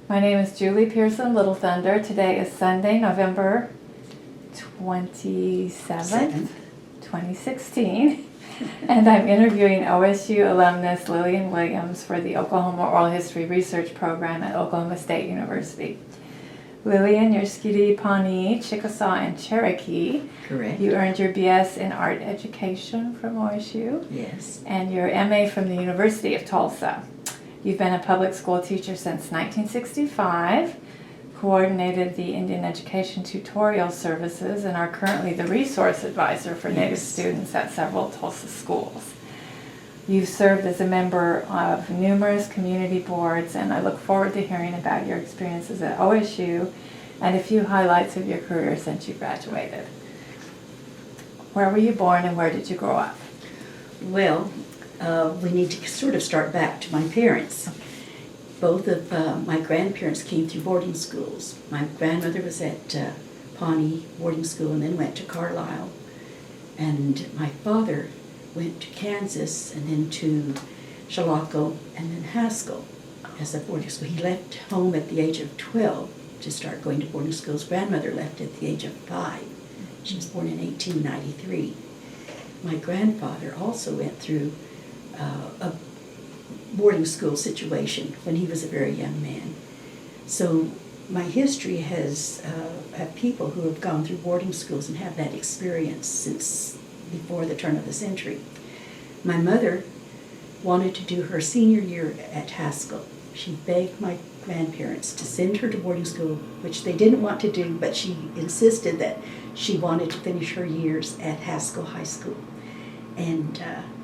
My name is Julie Pearson, Little Thunder. Today is Sunday, November 27th, 2016. And I'm interviewing OSU alumnus Lillian Williams for the Oklahoma Oral History Research Program at Oklahoma State University. Lillian, you're Skidoo, Pawnee, Chickasaw, and Cherokee. Correct. You earned your BS in Art Education from OSU. Yes. And your MA from the University of Tulsa. You've been a public school teacher since 1965, coordinated the Indian Education Tutorial Services, and are currently the resource advisor for Native students at several Tulsa schools. You've served as a member of numerous community boards, and I look forward to hearing about your experiences at OSU and a few highlights of your career since you graduated. Where were you born and where did you grow up? Well, we need to sort of start back to my parents. Both of my grandparents came through boarding schools. My grandmother was at Pawnee boarding school and then went to Carlisle. And my father went to Kansas and then to Chilocco and then Haskell as a boarding school. He left home at the age of 12 to start going to boarding schools. Grandmother left at the age of 5. She was born in 1893. My grandfather also went through a boarding school situation when he was a very young man. So my history has had people who have gone through boarding schools and have that experience since before the turn of the century. My mother wanted to do her senior year at Haskell. She begged my grandparents to send her to boarding school, which they didn't want to do, but she insisted that she wanted to finish her years at Haskell High School and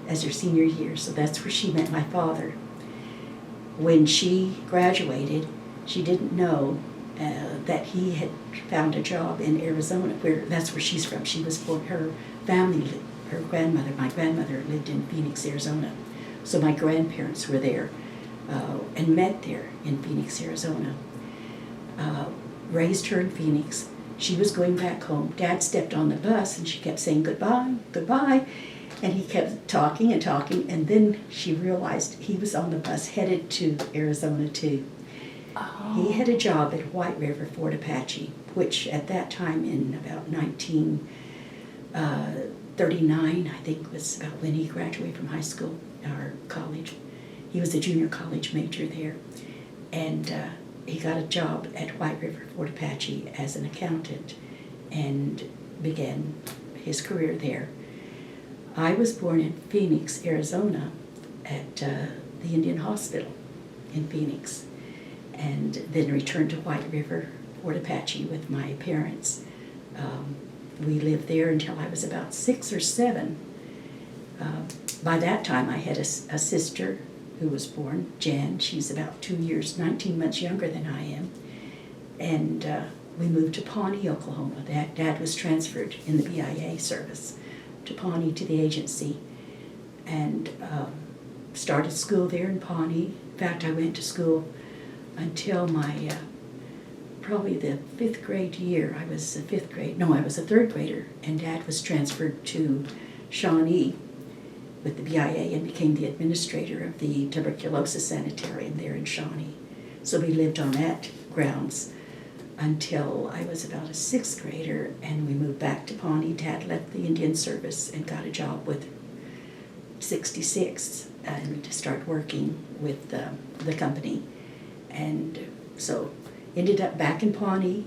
as her senior year. So that's where she met my father. When she graduated, she didn't know that he had found a job in Arizona, that's where she's from. She was born, her family, my grandmother lived in Phoenix, Arizona. So my grandparents were there and met there in Phoenix, Arizona. Raised her in Phoenix. She was going back home. Dad stepped on the bus and she kept saying goodbye, goodbye. And he kept talking and talking, and then she realized he was on the bus headed to Arizona too. Oh. He had a job at White River, Fort Apache, which at that time in about 1939, I think was about when he graduated from high school or college. He was a junior college major there. And he got a job at White River, Fort Apache as an accountant and began his career there. I was born in Phoenix, Arizona, at the Indian Hospital in Phoenix, and then returned to White River, Fort Apache with my parents. We lived there until I was about 6 or 7. By that time, I had a sister who was born, Jan. She's about 19 months younger than I am. And we moved to Pawnee, Oklahoma. Dad was transferred in the BIA service to Pawnee, to the agency, and started school there in Pawnee. In fact, I went to school until my probably the 5th grade year. I was a 3rd grader, and Dad was transferred to Shawnee with the BIA and became the administrator of the tuberculosis sanitarium there in Shawnee. So we lived on that grounds until I was about a 6th grader, and we moved back to Pawnee. Dad left the Indian Service and got a job with 66 and to start working with the company. And so ended up back in Pawnee.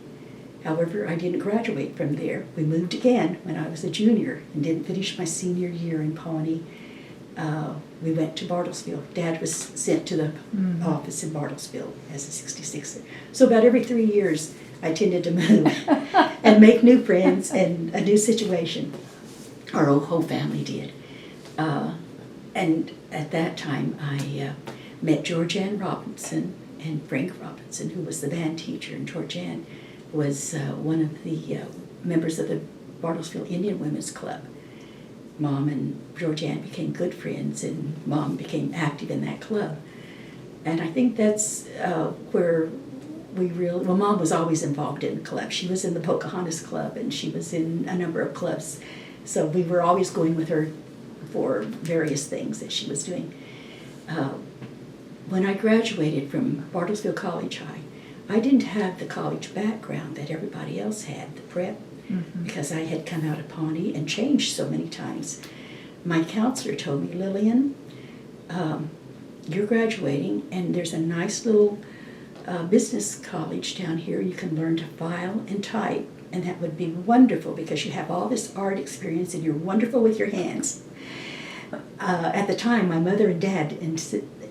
However, I didn't graduate from there. We moved again when I was a junior and didn't finish my senior year in Pawnee. We went to Bartlesville. Dad was sent to the office in Bartlesville as a 66er. So about every 3 years, I tended to move and make new friends and a new situation. Our whole family did. And at that time, I met Georgianne Robinson and Frank Robinson, who was the band teacher, and Georgianne was one of the members of the Bartlesville Indian Women's Club. Mom and Georgianne became good friends, and Mom became active in that club. And I think that's where Mom was always involved in the club. She was in the Pocahontas Club, and she was in a number of clubs. So we were always going with her for various things that she was doing. When I graduated from Bartlesville College High, I didn't have the college background that everybody else had, the prep, because I had come out of Pawnee and changed so many times. My counselor told me, Lillian, you're graduating, and there's a nice little business college down here. You can learn to file and type, and that would be wonderful because you have all this art experience and you're wonderful with your hands. At the time, my mother and dad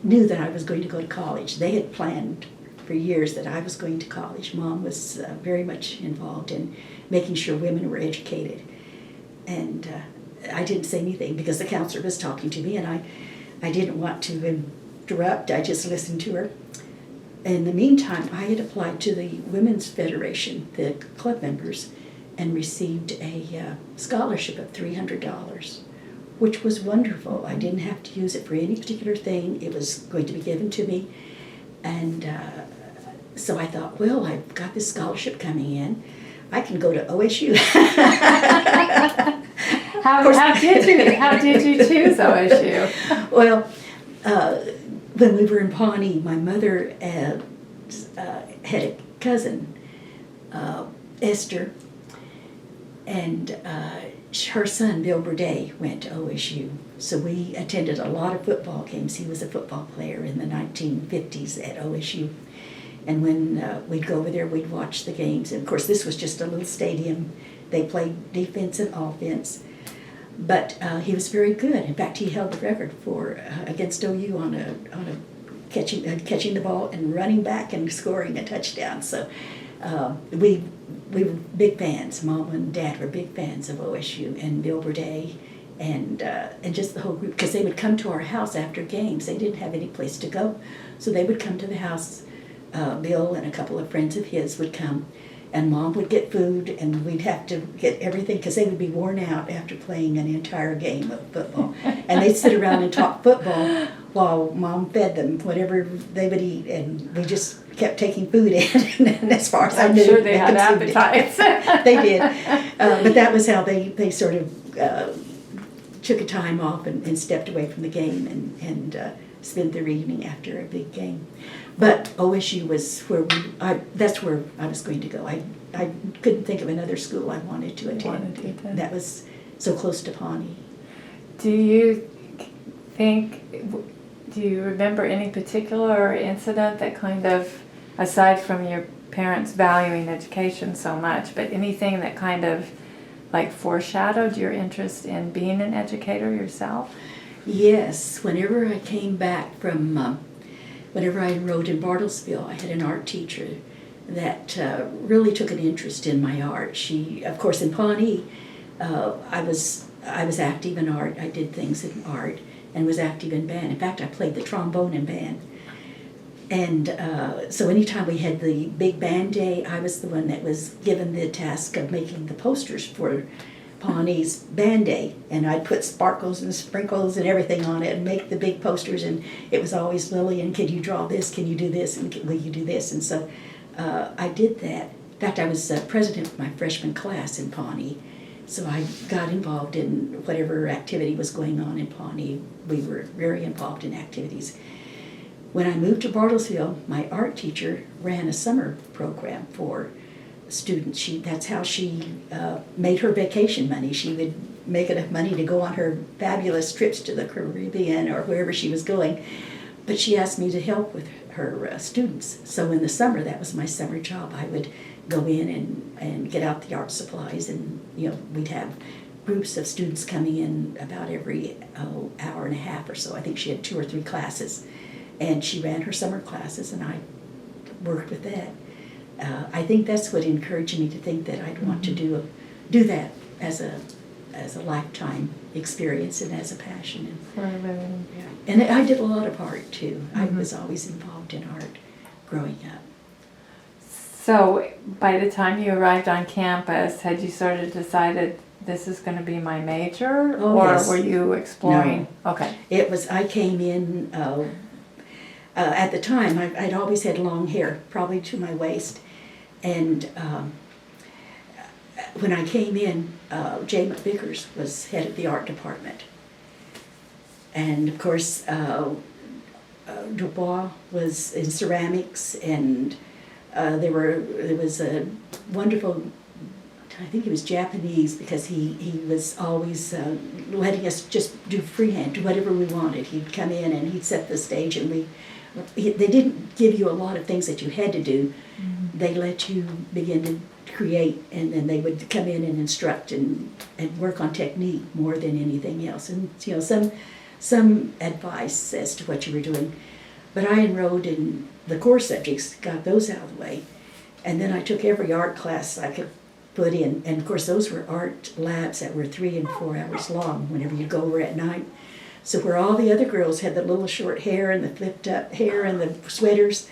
knew that I was going to go to college. They had planned for years that I was going to college. Mom was very much involved in making sure women were educated. And I didn't say anything because the counselor was talking to me, and I didn't want to interrupt. I just listened to her. In the meantime, I had applied to the Women's Federation, the club members, and received a scholarship of $300, which was wonderful. I didn't have to use it for any particular thing. It was going to be given to me. And so I thought, well, I've got this scholarship coming in. I can go to OSU. How did you choose OSU? Well, when we were in Pawnee, my mother had a cousin, Esther, and her son, Bill Burdett, went to OSU. So we attended a lot of football games. He was a football player in the 1950s at OSU. And when we'd go over there, we'd watch the games. And of course, this was just a little stadium. They played defense and offense. But he was very good. In fact, he held the record for against OU on a catching the ball and running back and scoring a touchdown. So we were big fans. Mom and Dad were big fans of OSU and Bill Burdett and just the whole group, because they would come to our house after games. They didn't have any place to go, so they would come to the house. Bill and a couple of friends of his would come, and Mom would get food, and we'd have to get everything because they would be worn out after playing an entire game of football. And they'd sit around and talk football while Mom fed them whatever they would eat, and we just kept taking food in. And as far as I knew, I'm sure they had appetites. They did, but that was how they sort of took a time off and stepped away from the game and spent their evening after a big game. But OSU was where that's where I was going to go. I couldn't think of another school I wanted to attend. That was so close to Pawnee. Do you remember any particular incident that kind of, aside from your parents valuing education so much, but anything that kind of like foreshadowed your interest in being an educator yourself? Yes, whenever I came back from, whenever I enrolled in Bartlesville, I had an art teacher that really took an interest in my art. She, of course, in Pawnee, I was active in art. I did things in art and was active in band. In fact, I played the trombone in band. And so anytime we had the big band day, I was the one that was given the task of making the posters for Pawnee's band day, and I'd put sparkles and sprinkles and everything on it and make the big posters, and it was always, Lillian, can you draw this, can you do this, and will you do this? And so I did that. In fact, I was president of my freshman class in Pawnee, so I got involved in whatever activity was going on in Pawnee. We were very involved in activities. When I moved to Bartlesville, my art teacher ran a summer program for students. That's how she made her vacation money. She would make enough money to go on her fabulous trips to the Caribbean or wherever she was going. But she asked me to help with her students. So in the summer, that was my summer job. I would go in and get out the art supplies, and we'd have groups of students coming in about every hour and a half or so. I think she had 2 or 3 classes. And she ran her summer classes, and I worked with that. I think that's what encouraged me to think that I'd want to do that as a lifetime experience and as a passion. And I did a lot of art too. I was always involved in art growing up. So by the time you arrived on campus, had you sort of decided this is going to be my major, or yes. Were you exploring? No. Okay. It was. I came in. At the time, I'd always had long hair, probably to my waist. And when I came in, Jay McVickers was head of the art department. And of course, Dubois was in ceramics, and There was a wonderful, I think he was Japanese, because he was always letting us just do freehand, do whatever we wanted. He'd come in and he'd set the stage, and they didn't give you a lot of things that you had to do. Mm-hmm. They let you begin to create, and then they would come in and instruct and work on technique more than anything else. And some advice as to what you were doing. But I enrolled in the core subjects, got those out of the way, and then I took every art class I could put in. And of course those were art labs that were 3 and 4 hours long whenever you go over at night. So where all the other girls had the little short hair and the flipped up hair and the sweaters,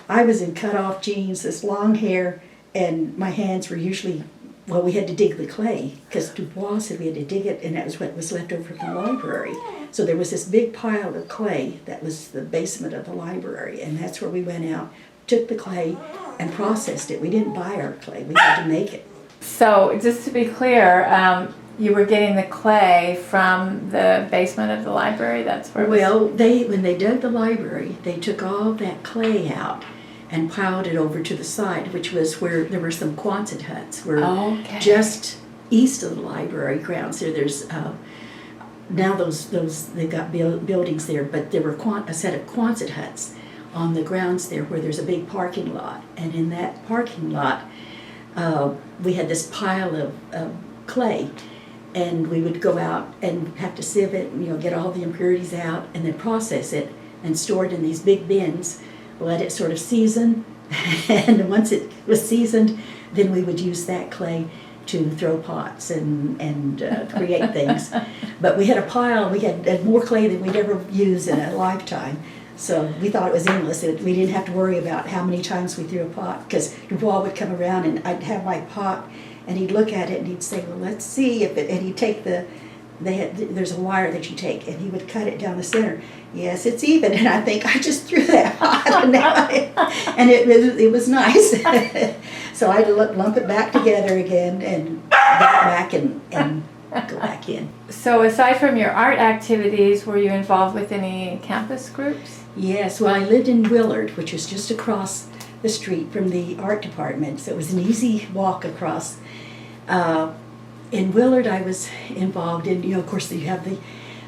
I was in cut off jeans, this long hair, and my hands were usually, well, we had to dig the clay, because Dubois said we had to dig it, and that was what was left over from the library. So there was this big pile of clay that was the basement of the library, and that's where we went out, took the clay, and processed it. We didn't buy our clay, we had to make it. So just to be clear, you were getting the clay from the basement of the library? That's where it was... Well, when they dug the library, they took all that clay out and piled it over to the side, which was where there were some Quonset huts. Just east of the library grounds there's now they've got buildings there, but there were a set of Quonset huts on the grounds there where there's a big parking lot. And in that parking lot, we had this pile of clay, and we would go out and have to sieve it, and, get all the impurities out, and then process it and store it in these big bins, let it sort of season, and once it was seasoned, then we would use that clay to throw pots and create things. But we had a pile, we had more clay than we'd ever use in a lifetime. So we thought it was endless. We didn't have to worry about how many times we threw a pot, because Dubois would come around and I'd have my pot, and he'd look at it and he'd say, well, let's see if it, and he'd take there's a wire that you take, and he would cut it down the center. Yes, it's even. And I think, I just threw that pot, and it was nice. So I had to lump it back together again and get it back and go back in. So aside from your art activities, were you involved with any campus groups? Yes, well, I lived in Willard, which was just across the street from the art department, so it was an easy walk across. In Willard, I was involved in, of course, you have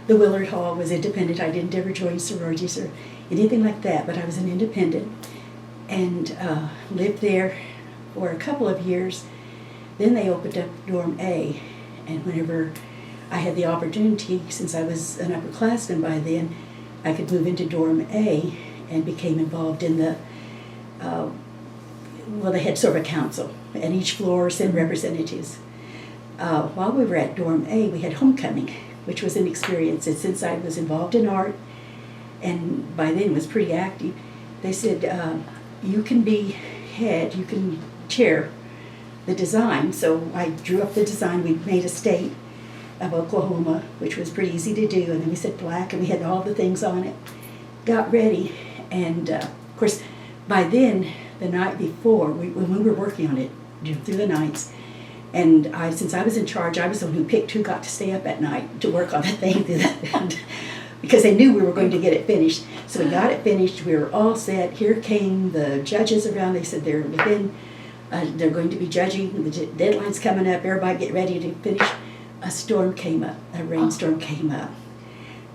the Willard Hall was independent. I didn't ever join sororities or anything like that, but I was an independent, and lived there for a couple of years. Then they opened up Dorm A, and whenever I had the opportunity, since I was an upperclassman by then, I could move into Dorm A and became involved in the, they had sort of a council, and each floor sent representatives. While we were at Dorm A, we had homecoming, which was an experience. And since I was involved in art, and by then was pretty active, they said, you can be head, you can chair the design. So I drew up the design. We made a state of Oklahoma, which was pretty easy to do. And then we said black, and we had all the things on it. Got ready, and of course, by then, the night before, when we were working on it through the nights, and since I was in charge, I was the one who picked who got to stay up at night to work on the thing because they knew we were going to get it finished. So we got it finished. We were all set. Here came the judges around. They said they're going to be judging. The deadline's coming up. Everybody get ready to finish. A storm came up. A rainstorm came up.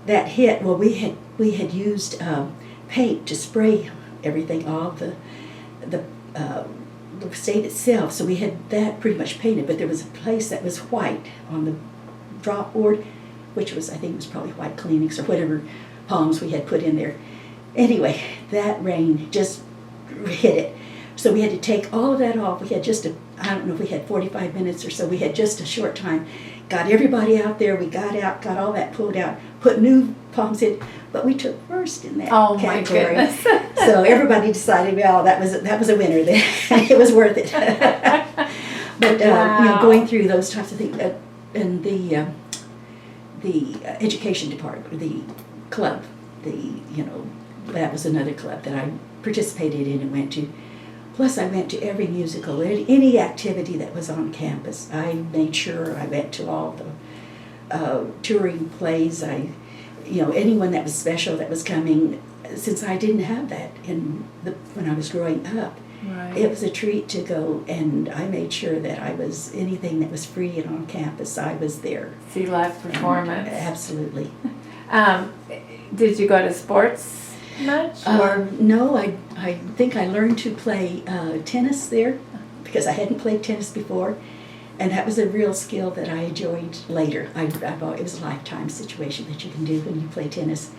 That hit. Well, we had used paint to spray everything, all the state itself, so we had that pretty much painted, but there was a place that was white on the drop board, which was, I think it was probably white Kleenex or whatever palms we had put in there. Anyway, that rain just hit it. So we had to take all of that off. We had I don't know if we had 45 minutes or so, we had just a short time. Got everybody out there, we got out, got all that pulled out, put new palms in, but we took first in that category. My goodness. So everybody decided, well, that was a winner then. It was worth it. But wow. Going through those types of things, and the education department, the club, that was another club that I participated in and went to. Plus, I went to every musical, any activity that was on campus. I made sure I went to all the touring plays. Anyone that was special that was coming, since I didn't have that when I was growing up. Right. It was a treat to go, and I made sure that I was, anything that was free and on campus, I was there. See live performance. Absolutely. Did you go to sports much? Or No, I think I learned to play tennis there because I hadn't played tennis before, and that was a real skill that I enjoyed later. It was a lifetime situation that you can do when you play tennis.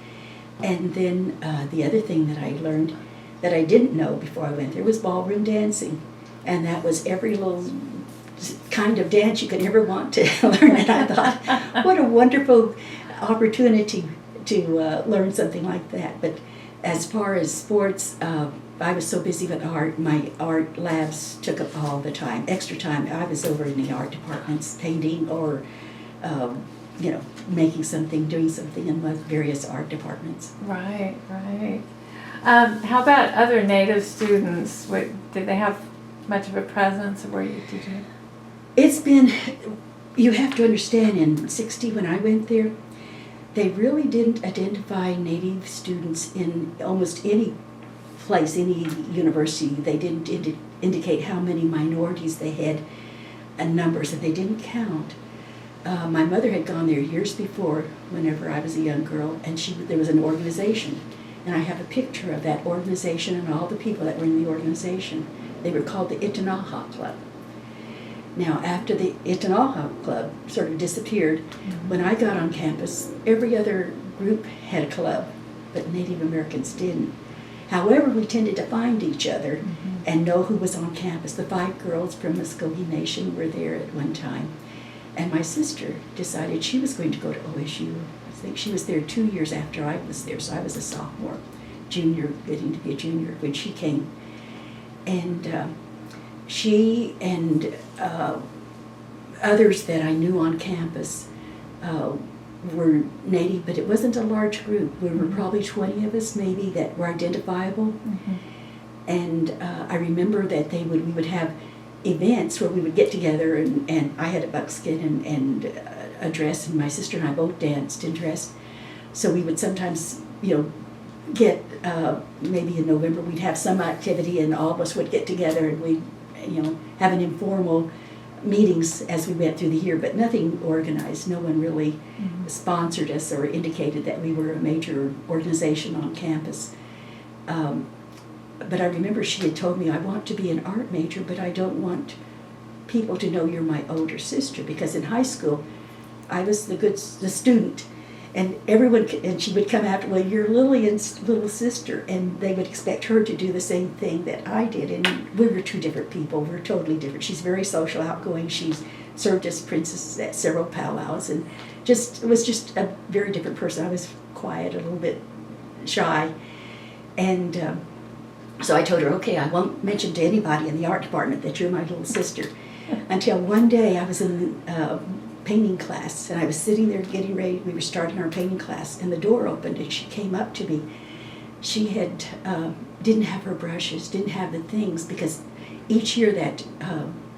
And then the other thing that I learned that I didn't know before I went there was ballroom dancing, and that was every little kind of dance you could ever want to learn. And I thought, what a wonderful opportunity to learn something like that. But as far as sports, I was so busy with art. My art labs took up all the time, extra time. I was over in the art departments, painting or, making something, doing something in my various art departments. Right. How about other Native students? Did they have much of a presence, or were you teaching? It's been, you have to understand, in '60 when I went there, they really didn't identify Native students in almost any place, any university. They didn't indicate how many minorities they had and numbers, and they didn't count. My mother had gone there years before, whenever I was a young girl, and there was an organization. And I have a picture of that organization and all the people that were in the organization. They were called the Itanaha Club. Now, after the Itanaha Club sort of disappeared, when I got on campus, every other group had a club, but Native Americans didn't. However, we tended to find each other and know who was on campus. The 5 girls from Muskogee Nation were there at one time. And my sister decided she was going to go to OSU. I think she was there 2 years after I was there, so I was a sophomore, junior, getting to be a junior when she came. And she and others that I knew on campus were Native, but it wasn't a large group. We were probably 20 of us maybe that were identifiable. And I remember that we would have events where we would get together, and I had a buckskin and a dress, and my sister and I both danced and dressed. So we would sometimes, get, maybe in November we'd have some activity and all of us would get together and we'd, have an informal meetings as we went through the year, but nothing organized. No one really sponsored us or indicated that we were a major organization on campus. But I remember she had told me, I want to be an art major, but I don't want people to know you're my older sister, because in high school, I was the student, and and she would come after, well, you're Lillian's little sister, and they would expect her to do the same thing that I did, and we were 2 different people. We're totally different. She's very social, outgoing. She's served as princess at several powwows, and was just a very different person. I was quiet, a little bit shy, and so I told her, okay, I won't mention to anybody in the art department that you're my little sister. Until one day I was in painting class, and I was sitting there getting ready. We were starting our painting class, and the door opened, and she came up to me. She had didn't have her brushes, didn't have the things, because each year that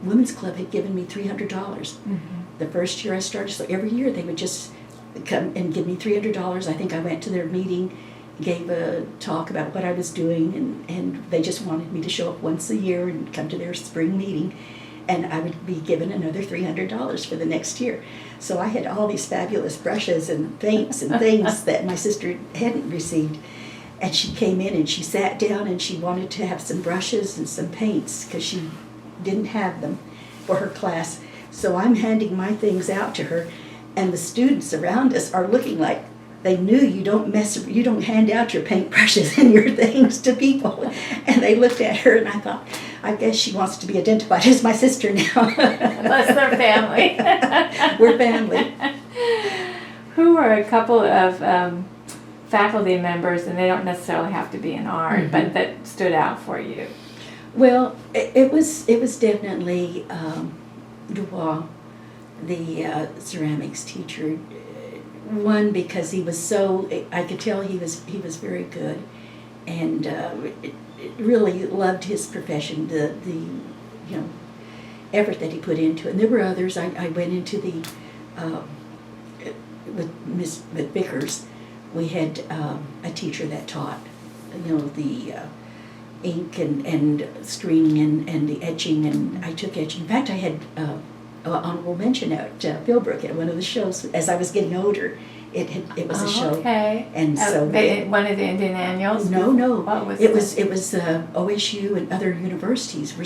women's club had given me $300. The first year I started, so every year they would just come and give me $300. I think I went to their meeting, gave a talk about what I was doing, and they just wanted me to show up once a year and come to their spring meeting, and I would be given another $300 for the next year. So I had all these fabulous brushes and paints and things that my sister hadn't received. And she came in and she sat down and she wanted to have some brushes and some paints because she didn't have them for her class. So I'm handing my things out to her, and the students around us are looking like they knew you don't hand out your paintbrushes and your things to people. And they looked at her, and I thought, I guess she wants to be identified as my sister now. Unless they're family. We're family. Who are a couple of faculty members, and they don't necessarily have to be in art, but that stood out for you? Well, it was definitely Dubois, the ceramics teacher. One, because he was I could tell he was very good, and really loved his profession, the effort that he put into it. And there were others. I went into the with Vickers. We had a teacher that taught, the ink and screening and the etching, and I took etching. In fact, I had honorable mention at Philbrook at one of the shows. As I was getting older, it was a show. Okay. And so one of the Indian annuals? No. What was it was OSU and other universities were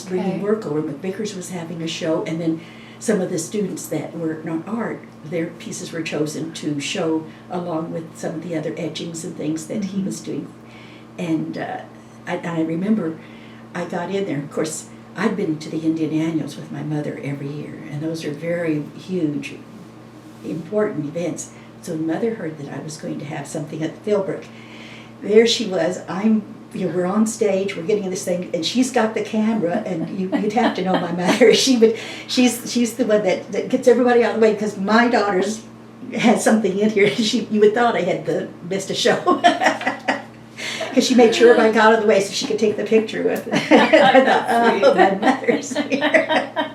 bringing work over. McVickers was having a show, and then some of the students that were not art, their pieces were chosen to show along with some of the other etchings and things that he was doing. And I remember I got in there. Of course, I'd been to the Indian Annuals with my mother every year, and those are very huge, important events. So when Mother heard that I was going to have something at Philbrook, there she was. We're on stage, we're getting in this thing, and she's got the camera, and you'd have to know my mother. She's the one that gets everybody out of the way, because my daughters had something in here. You would thought I had missed a show. Because she made sure everybody got out of the way so she could take the picture with it. I thought, my mother's here.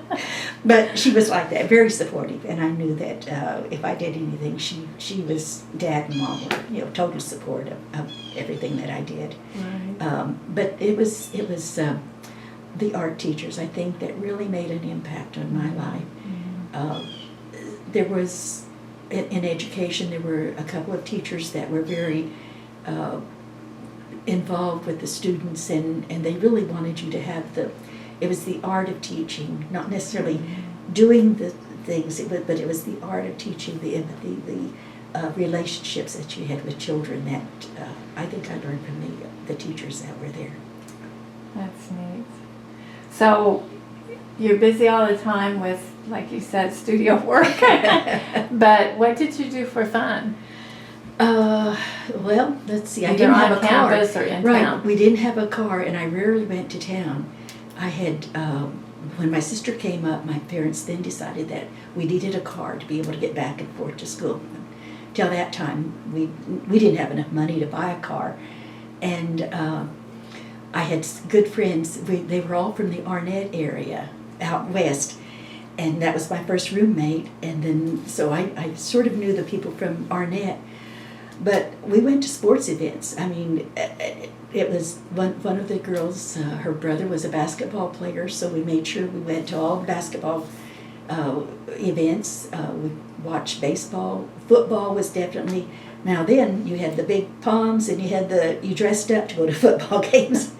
But she was like that, very supportive, and I knew that if I did anything, she was, Dad and Mom were, total support of everything that I did. Right. But it was the art teachers, I think, that really made an impact on my life. There was, in education, there were a couple of teachers that were very involved with the students, and they really wanted you to have it was the art of teaching, not necessarily doing the things, but it was the art of teaching, the empathy, the relationships that you had with children that I think I learned from the teachers that were there. That's neat. So you're busy all the time with, like you said, studio work. But what did you do for fun? Well, let's see. I Either didn't on have a car. campus or in town. We didn't have a car, and I rarely went to town. I had, when my sister came up, my parents then decided that we needed a car to be able to get back and forth to school. Till that time, we didn't have enough money to buy a car, and I had good friends. They were all from the Arnett area out west, and that was my first roommate. And then so I sort of knew the people from Arnett. But we went to sports events. I mean, it was one of the girls, her brother was a basketball player, so we made sure we went to all basketball events. We watched baseball. Football was definitely, now then you had the big palms and you dressed up to go to football games.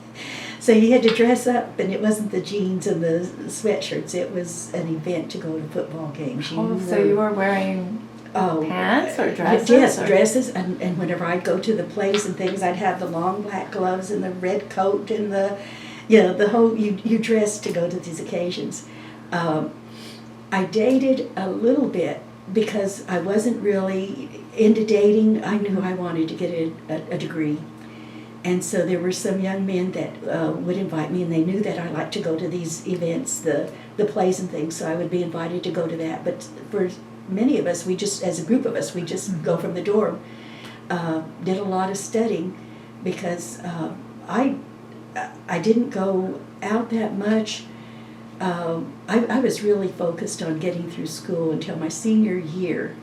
So you had to dress up, and it wasn't the jeans and the sweatshirts. It was an event to go to football games. So you were wearing pants or dresses? Yes, dresses. And whenever I'd go to the plays and things, I'd have the long black gloves and the red coat and the whole, you dress to go to these occasions. I dated a little bit because I wasn't really into dating. I knew I wanted to get a degree. And so there were some young men that would invite me, and they knew that I liked to go to these events, the plays and things, so I would be invited to go to that. But for many of us, as a group of us, we just go from the dorm. Did a lot of studying because I didn't go out that much. I was really focused on getting through school until my senior year.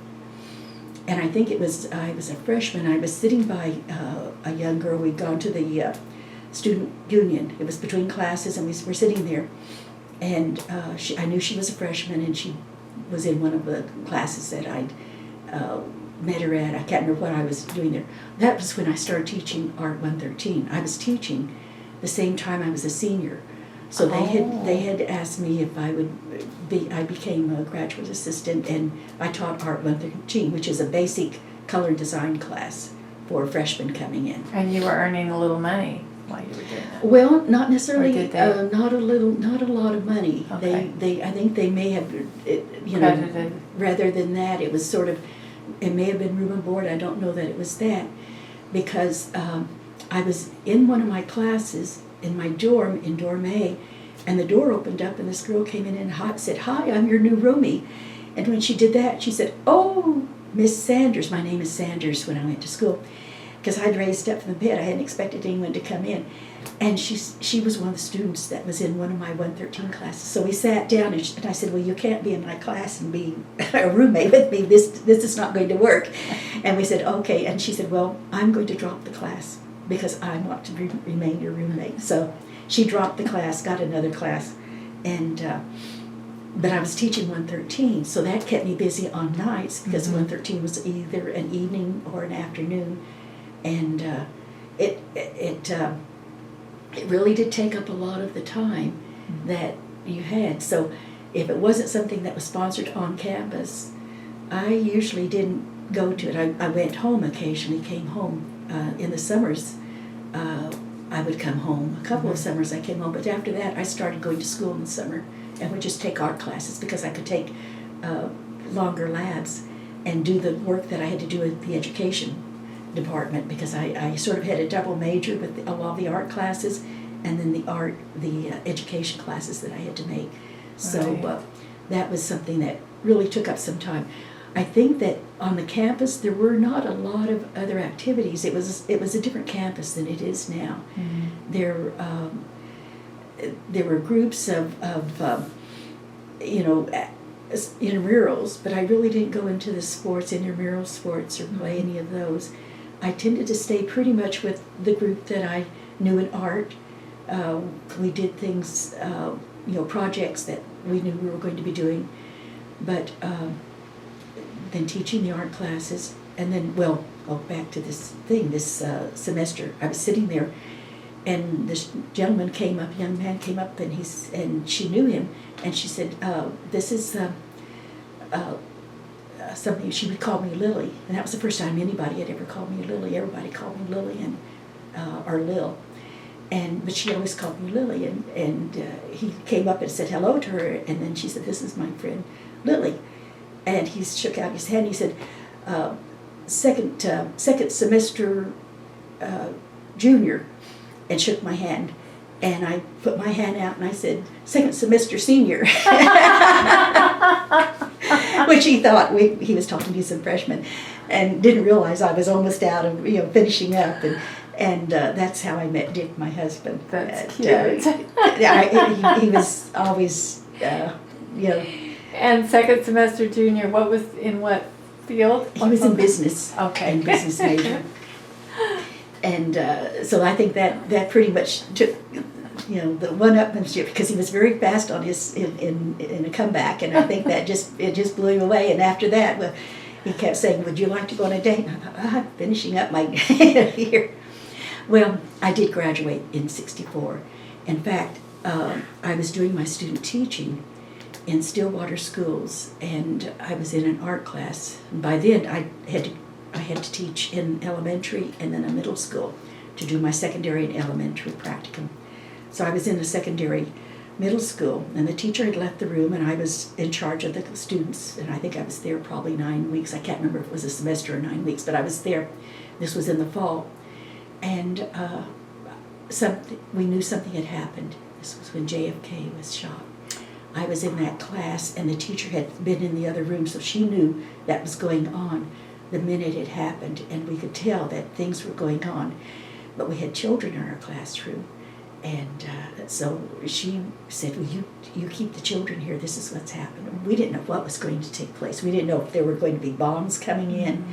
And I think I was a freshman. I was sitting by a young girl. We'd gone to the student union. It was between classes, and we were sitting there. And I knew she was a freshman, and she was in one of the classes that I'd met her at. I can't remember what I was doing there. That was when I started teaching Art 113. I was teaching the same time I was a senior. So they had asked me if I would I became a graduate assistant, and I taught Art 113, which is a basic color and design class for freshmen coming in. And you were earning a little money while you were doing that? Well, not necessarily. Or did they? Not a lot of money. Okay. I think they may have, Credited. rather than that, it was sort of, it may have been room and board. I don't know that it was that, because I was in one of my classes in my dorm, in Dorm A, and the door opened up, and this girl came in and said, "Hi, I'm your new roomie." And when she did that, she said, "Oh, Miss Sanders." My name is Sanders when I went to school, because I'd raised up from the bed. I hadn't expected anyone to come in. And she was one of the students that was in one of my 113 classes. So we sat down, and I said, "Well, you can't be in my class and be a roommate with me. This is not going to work." And we said, "Okay." And she said, "Well, I'm going to drop the class because I want to remain your roommate. So she dropped the class, got another class, and but I was teaching 113, so that kept me busy on nights because 113 was either an evening or an afternoon, and it really did take up a lot of the time that you had. So if it wasn't something that was sponsored on campus, I usually didn't go to it. I went home occasionally, came home in the summers. I would come home. A couple of summers I came home, but after that I started going to school in the summer and would just take art classes because I could take longer labs and do the work that I had to do at the education department, because I sort of had a double major with a lot of the art classes and then the education classes that I had to make. So that was something that really took up some time. I think that on the campus there were not a lot of other activities. It was a different campus than it is now. There were groups of intramurals, but I really didn't go into the sports, intramural sports, or play any of those. I tended to stay pretty much with the group that I knew in art. We did things, projects that we knew we were going to be doing, but then teaching the art classes, and then, back to this thing, this semester, I was sitting there, and this young man came up, and she knew him, and she said, this is something, she would call me Lily, and that was the first time anybody had ever called me Lily. Everybody called me Lillian, or Lil, but she always called me Lily, and he came up and said hello to her, and then she said, this is my friend Lily, and he shook out his hand. He said, second semester junior, and shook my hand. And I put my hand out and I said, second semester senior. Which he thought he was talking to some freshmen, and didn't realize I was almost out of finishing up. And that's how I met Dick, my husband. That's cute. He was always, And second semester junior, in what field? He was in business. Okay. And business major. And so I think that pretty much took, the one-upmanship, because he was very fast on his in a comeback, and I think that it just blew him away. And after that, he kept saying, "Would you like to go on a date?" And I thought, I'm finishing up my here. Well, I did graduate in '64. In fact, I was doing my student teaching in Stillwater schools, and I was in an art class. And by then, I had to teach in elementary and then a middle school to do my secondary and elementary practicum. So I was in a secondary middle school, and the teacher had left the room, and I was in charge of the students, and I think I was there probably 9 weeks. I can't remember if it was a semester or 9 weeks, but I was there. This was in the fall, and we knew something had happened. This was when JFK was shot. I was in that class, and the teacher had been in the other room, so she knew that was going on the minute it happened, and we could tell that things were going on. But we had children in our classroom, and so she said, well, you keep the children here, this is what's happened. We didn't know what was going to take place. We didn't know if there were going to be bombs coming in.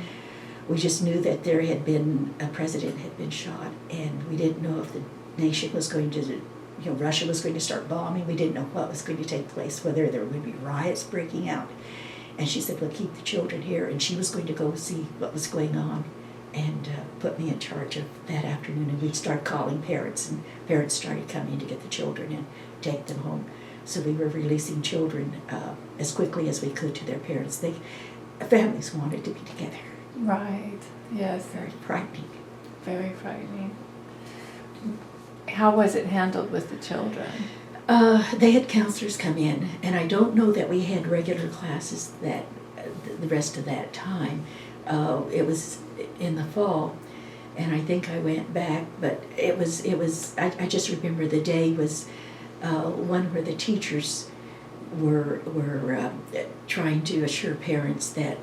We just knew that there had been, a president had been shot, and we didn't know if the nation was going to, Russia was going to start bombing. We didn't know what was going to take place, whether there would be riots breaking out. And she said, well, keep the children here, and she was going to go see what was going on, and put me in charge of that afternoon. And we'd start calling parents, and parents started coming to get the children and take them home. So we were releasing children as quickly as we could to their parents. Families wanted to be together. Right, yes. Very frightening. Very frightening. How was it handled with the children? They had counselors come in, and I don't know that we had regular classes that the rest of that time. It was in the fall, and I think I went back, but it was. I just remember the day was one where the teachers were trying to assure parents that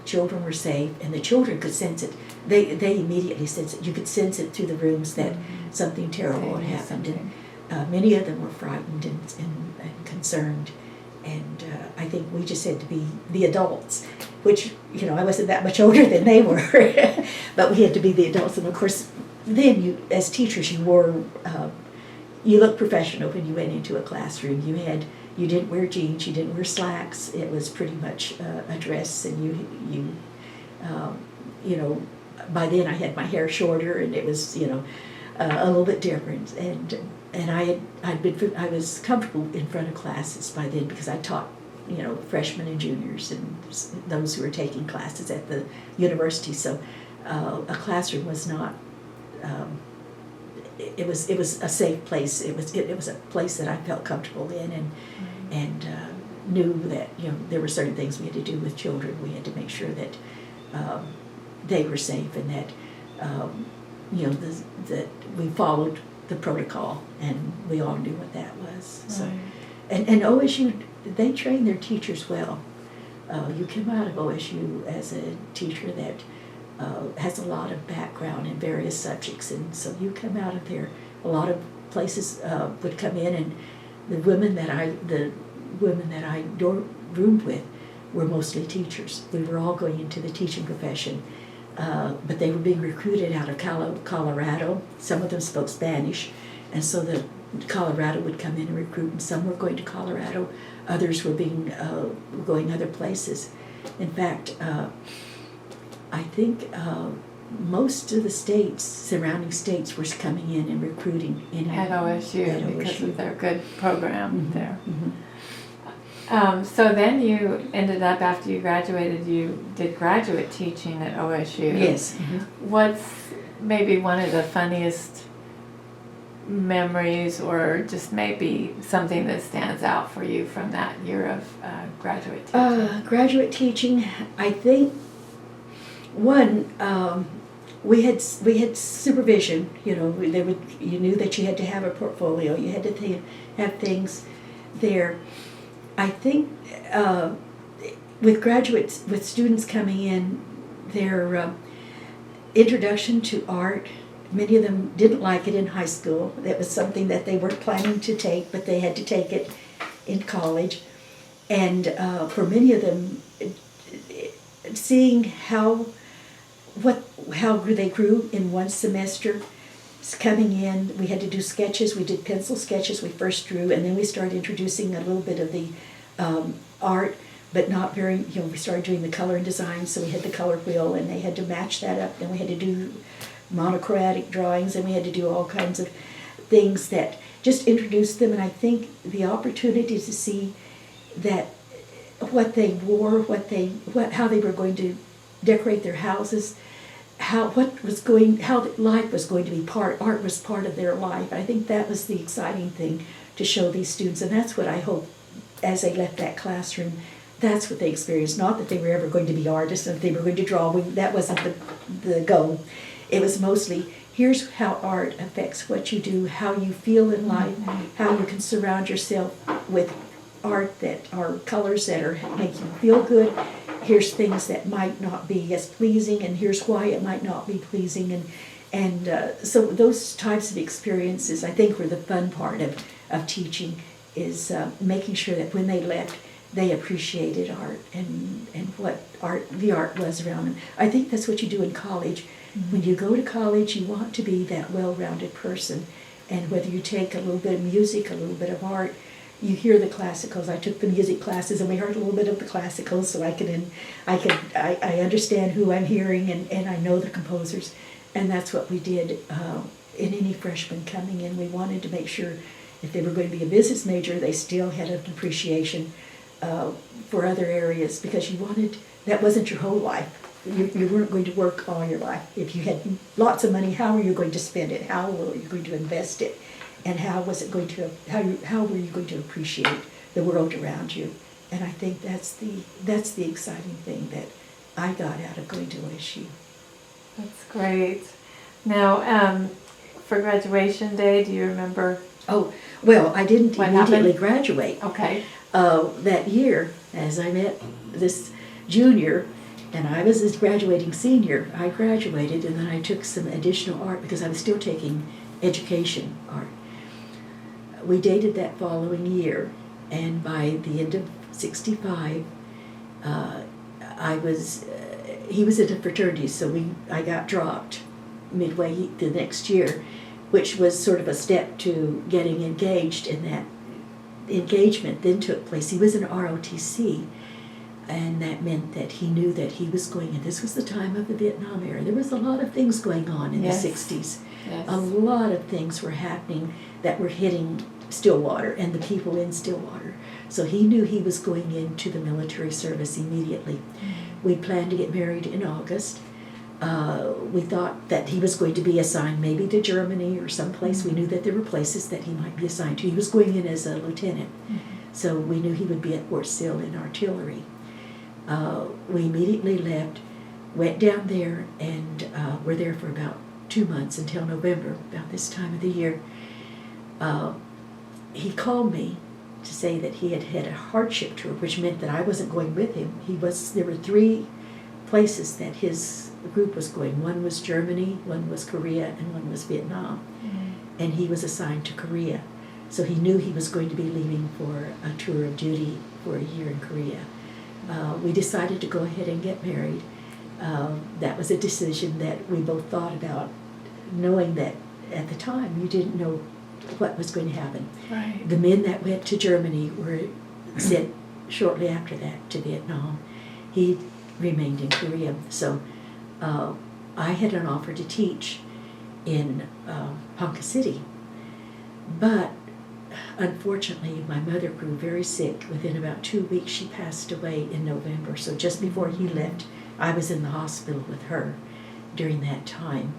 children were safe, and the children could sense it. They immediately sensed it. You could sense it through the rooms that something terrible had happened. And many of them were frightened and concerned, and I think we just had to be the adults, which, I wasn't that much older than they were, but we had to be the adults. And of course, then you, as teachers, you wore, you looked professional when you went into a classroom. You didn't wear jeans, you didn't wear slacks. It was pretty much a dress, and you know, by then I had my hair shorter, and it was, you know, a little bit different. And I was comfortable in front of classes by then because I taught, you know, freshmen and juniors and those who were taking classes at the university. So a classroom was not. It was a safe place. It was a place that I felt comfortable in, and knew that, you know, there were certain things we had to do with children. We had to make sure that they were safe, and that you know, that we followed the protocol, and we all knew what that was. Right. So, and OSU, they train their teachers well. You come out of OSU as a teacher that has a lot of background in various subjects, and so you come out of there. A lot of places would come in, and the women that I roomed with were mostly teachers. We were all going into the teaching profession, but they were being recruited out of Colorado. Some of them spoke Spanish, and so the Colorado would come in and recruit, and some were going to Colorado. Others were going other places. In fact, I think most of the states, surrounding states, were coming in and recruiting at OSU because of their good program there. Mm-hmm. So then you ended up, after you graduated, you did graduate teaching at OSU. Yes. Mm-hmm. What's maybe one of the funniest memories, or just maybe something that stands out for you from that year of graduate teaching? Graduate teaching, I think, one, we had supervision. You know, you knew that you had to have a portfolio. You had to have things there. I think with students coming in, their introduction to art, many of them didn't like it in high school. That was something that they weren't planning to take, but they had to take it in college. And for many of them, seeing how they grew in one semester, coming in, we had to do sketches. We did pencil sketches. We first drew, and then we started introducing a little bit of the art, but not very, you know, we started doing the color and design, so we had the color wheel, and they had to match that up. Then we had to do monochromatic drawings, and we had to do all kinds of things that just introduced them. And I think the opportunity to see that what they wore, how they were going to decorate their houses, how life was going to be art was part of their life. I think that was the exciting thing to show these students, and that's what I hope as they left that classroom, that's what they experienced. Not that they were ever going to be artists and they were going to draw. That wasn't the goal. It was mostly, here's how art affects what you do, how you feel in life, how you can surround yourself with art that are colors that make you feel good. Here's things that might not be as pleasing, and here's why it might not be pleasing. And so those types of experiences, I think, were the fun part of teaching, is making sure that when they left, they appreciated art and what the art was around them. I think that's what you do in college. Mm-hmm. When you go to college, you want to be that well-rounded person. And whether you take a little bit of music, a little bit of art, you hear the classicals. I took the music classes, and we heard a little bit of the classicals, so I understand who I'm hearing, and I know the composers. And that's what we did in any freshman coming in. We wanted to make sure if they were going to be a business major, they still had an appreciation for other areas, because that wasn't your whole life. You weren't going to work all your life. If you had lots of money, how were you going to spend it? How were you going to invest it? And how were you going to appreciate the world around you? And I think that's the exciting thing that I got out of going to OSU. That's great. Now, for graduation day, do you remember? Oh, well, I didn't immediately graduate. Okay. That year, as I met this junior, and I was this graduating senior, I graduated, and then I took some additional art because I was still taking education art. We dated that following year, and by the end of '65, he was in a fraternity, so I got dropped midway the next year, which was sort of a step to getting engaged, and that engagement then took place. He was in ROTC, and that meant that he knew that he was going, and this was the time of the Vietnam era. There was a lot of things going on in Yes. the 60s. Yes. A lot of things were happening that were hitting Stillwater and the people in Stillwater. So he knew he was going into the military service immediately. Mm-hmm. We planned to get married in August. We thought that he was going to be assigned maybe to Germany or someplace. We knew that there were places that he might be assigned to. He was going in as a lieutenant. So we knew he would be at Fort Sill in artillery. We immediately left, went down there, and were there for about 2 months until November, about this time of the year. He called me to say that he had had a hardship tour, which meant that I wasn't going with him. There were 3 places that his group was going. One was Germany, one was Korea, and one was Vietnam. And he was assigned to Korea. So he knew he was going to be leaving for a tour of duty for a year in Korea. We decided to go ahead and get married. That was a decision that we both thought about, knowing that at the time you didn't know what was going to happen. Right. The men that went to Germany were sent shortly after that to Vietnam. He remained in Korea. So I had an offer to teach in Ponca City. But unfortunately, my mother grew very sick. Within about 2 weeks, she passed away in November. So just before he left, I was in the hospital with her during that time.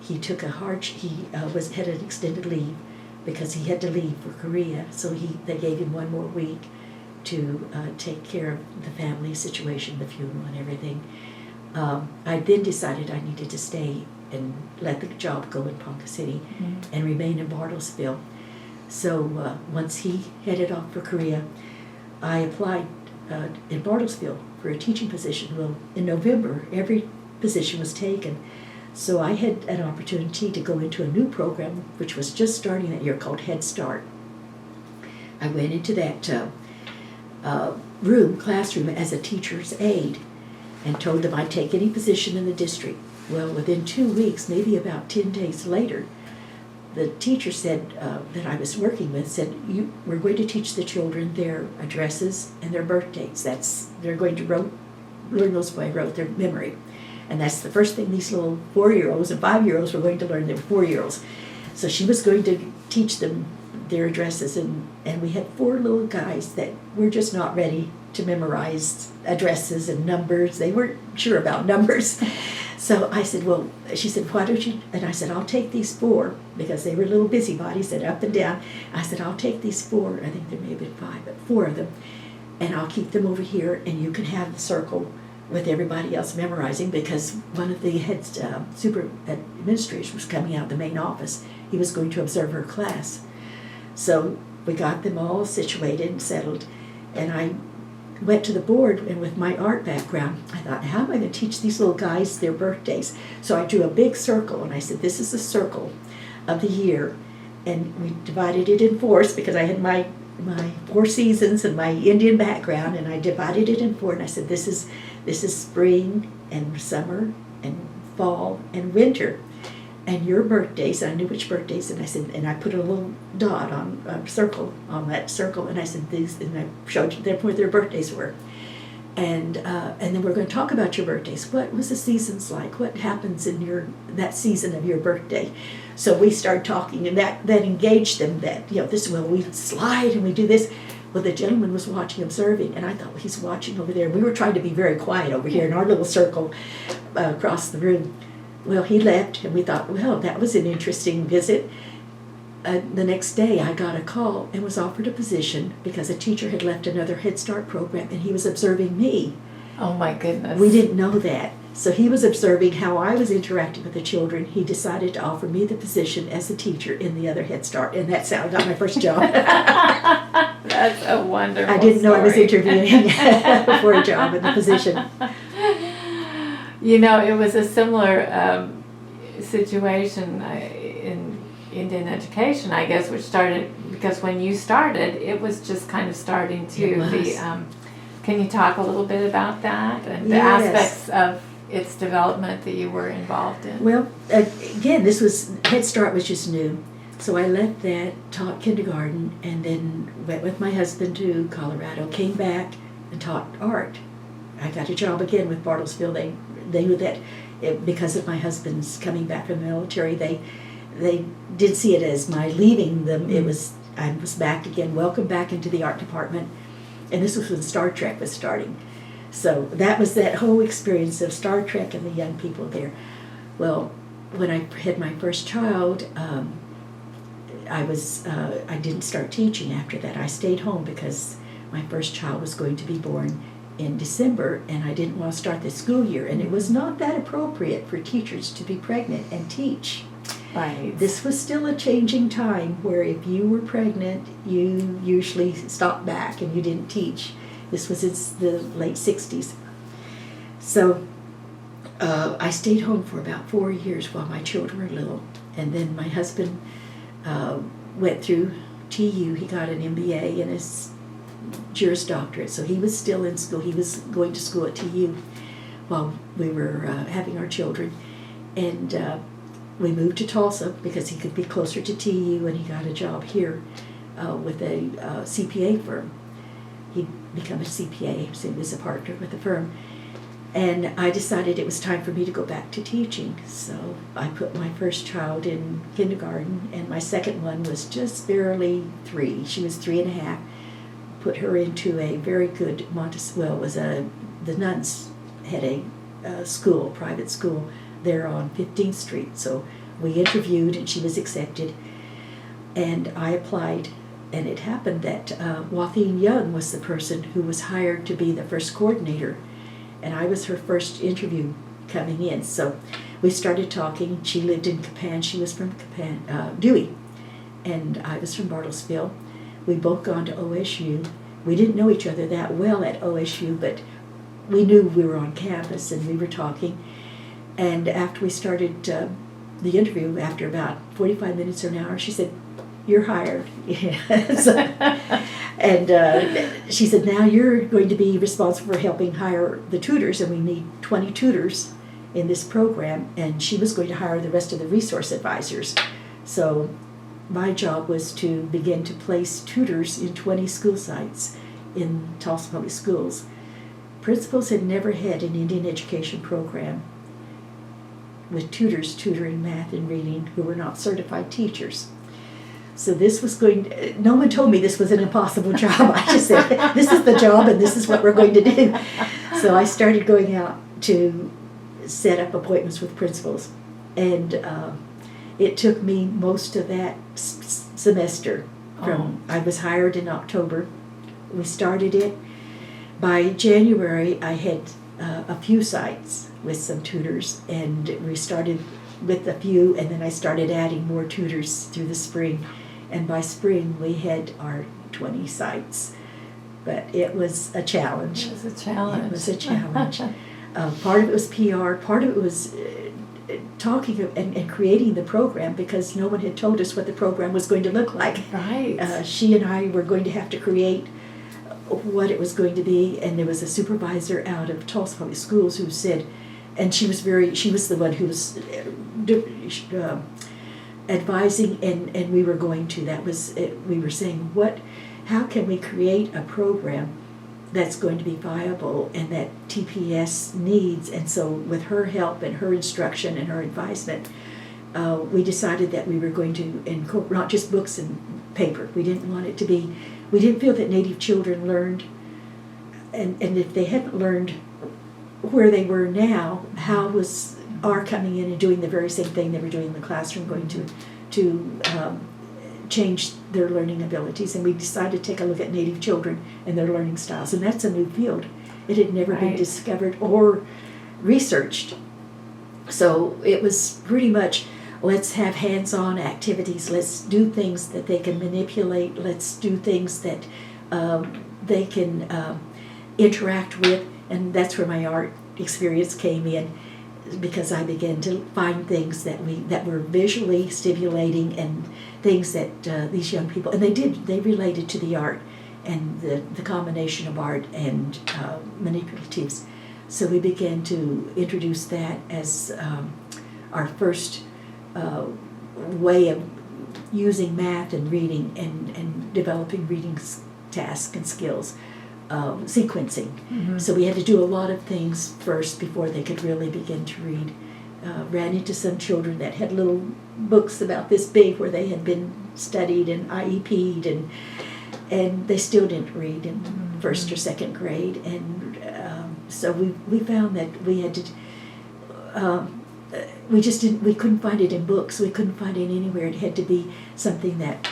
He took had an extended leave because he had to leave for Korea. So they gave him 1 more week to take care of the family situation, the funeral and everything. I then decided I needed to stay and let the job go in Ponca City and remain in Bartlesville. So once he headed off for Korea, I applied in Bartlesville for a teaching position. Well, in November, every position was taken. So I had an opportunity to go into a new program, which was just starting that year, called Head Start. I went into that classroom, as a teacher's aide, and told them I'd take any position in the district. Well, within 2 weeks, maybe about 10 days later, the teacher said that I was working with said, we're going to teach the children their addresses and their birth dates. They're going to learn those by rote, their memory. And that's the first thing these little 4-year-olds and 5-year-olds were going to learn. They were 4-year-olds. So she was going to teach them their addresses. And we had 4 little guys that were just not ready to memorize addresses and numbers. They weren't sure about numbers. So I said, well, she said, why don't you, and I said, I'll take these 4, because they were little busybodies that up and down. I said, I'll take these 4, I think there may have been 5, but 4 of them, and I'll keep them over here, and you can have the circle with everybody else memorizing, because one of the head super administrators was coming out of the main office. He was going to observe her class. So we got them all situated and settled, and I went to the board, and with my art background, I thought, how am I going to teach these little guys their birthdays? So I drew a big circle, and I said, this is the circle of the year. And we divided it in 4s, because I had my 4 seasons and my Indian background, and I divided it in 4, and I said, this is spring and summer and fall and winter. And your birthdays, and I knew which birthdays, and I said, and I put a little dot on a circle, on that circle, and I said, these, and I showed them where their birthdays were. And then we're going to talk about your birthdays. What was the seasons like? What happens in that season of your birthday? So we started talking, and that engaged them that, we slide and we do this. Well, the gentleman was watching, observing, and I thought, well, he's watching over there. We were trying to be very quiet over here in our little circle across the room. Well, he left, and we thought, well, that was an interesting visit. The next day, I got a call and was offered a position because a teacher had left another Head Start program, and he was observing me. Oh, my goodness. We didn't know that. So he was observing how I was interacting with the children. He decided to offer me the position as a teacher in the other Head Start, and that's how I got my first job. That's a wonderful I didn't know I was story. interviewing for a job in the position. It was a similar situation in Indian education, I guess, which started, because when you started, it was just kind of starting to It was. can you talk a little bit about that and the Yes. aspects of its development that you were involved in? Well, again, Head Start was just new. So I left that, taught kindergarten, and then went with my husband to Colorado, came back and taught art. I got a job again with Bartlesville. They knew that because of my husband's coming back from the military, they did see it as my leaving them. I was back again, welcome back into the art department, and this was when Star Trek was starting. So that was that whole experience of Star Trek and the young people there. Well, when I had my first child, I didn't start teaching after that. I stayed home because my first child was going to be born in December, and I didn't want to start the school year, and it was not that appropriate for teachers to be pregnant and teach. Right. This was still a changing time where if you were pregnant, you usually stopped back and you didn't teach. This was in the late 60s. So I stayed home for about 4 years while my children were little, and then my husband went through TU. He got an MBA and his Juris Doctorate, so he was still in school. He was going to school at TU while we were having our children, and we moved to Tulsa because he could be closer to TU, and he got a job here with a CPA firm. He'd become a CPA, so he was a partner with the firm. And I decided it was time for me to go back to teaching. So I put my first child in kindergarten, and my second one was just barely 3. She was 3 and a half. Put her into a very good the nuns had a school, private school, there on 15th Street. So we interviewed, and she was accepted. And I applied, and it happened that Watheen Young was the person who was hired to be the first coordinator. And I was her first interview coming in. So we started talking. She lived in Capan. She was from Dewey. And I was from Bartlesville. We'd both gone to OSU. We didn't know each other that well at OSU, but we knew we were on campus and we were talking. And after we started the interview, after about 45 minutes or an hour, she said, "You're hired." And she said, "Now you're going to be responsible for helping hire the tutors, and we need 20 tutors in this program." And she was going to hire the rest of the resource advisors. So my job was to begin to place tutors in 20 school sites in Tulsa Public Schools. Principals had never had an Indian education program with tutors tutoring math and reading who were not certified teachers. So this was no one told me this was an impossible job. I just said, this is the job and this is what we're going to do. So I started going out to set up appointments with principals. And it took me most of that semester. I was hired in October. We started it. By January, I had a few sites with some tutors, and we started with a few, and then I started adding more tutors through the spring. And by spring, we had our 20 sites. But it was a challenge. It was a challenge. It was a challenge. Part of it was PR, part of it was talking and creating the program, because no one had told us what the program was going to look like. Right. She and I were going to have to create what it was going to be, and there was a supervisor out of Tulsa Public Schools who said, and she was the one who was advising, and we were going to, we were saying, how can we create a program that's going to be viable and that TPS needs? And so with her help and her instruction and her advisement, we decided that we were going to incorporate not just books and paper. We didn't feel that Native children learned, and if they hadn't learned where they were now, how was our coming in and doing the very same thing they were doing in the classroom going to change their learning abilities? And we decided to take a look at Native children and their learning styles, and that's a new field. It had never been discovered or researched. So it was pretty much, let's have hands-on activities, let's do things that they can manipulate, let's do things that they can interact with, and that's where my art experience came in, because I began to find things that were visually stimulating and things that these young people, and they related to the art and the combination of art and manipulatives. So we began to introduce that as our first way of using math and reading and developing reading tasks and skills, sequencing. Mm-hmm. So we had to do a lot of things first before they could really begin to read. Ran into some children that had little books about this big where they had been studied and IEP'd and they still didn't read in first or second grade. And so we found that we had to, we couldn't find it in books. We couldn't find it anywhere. It had to be something that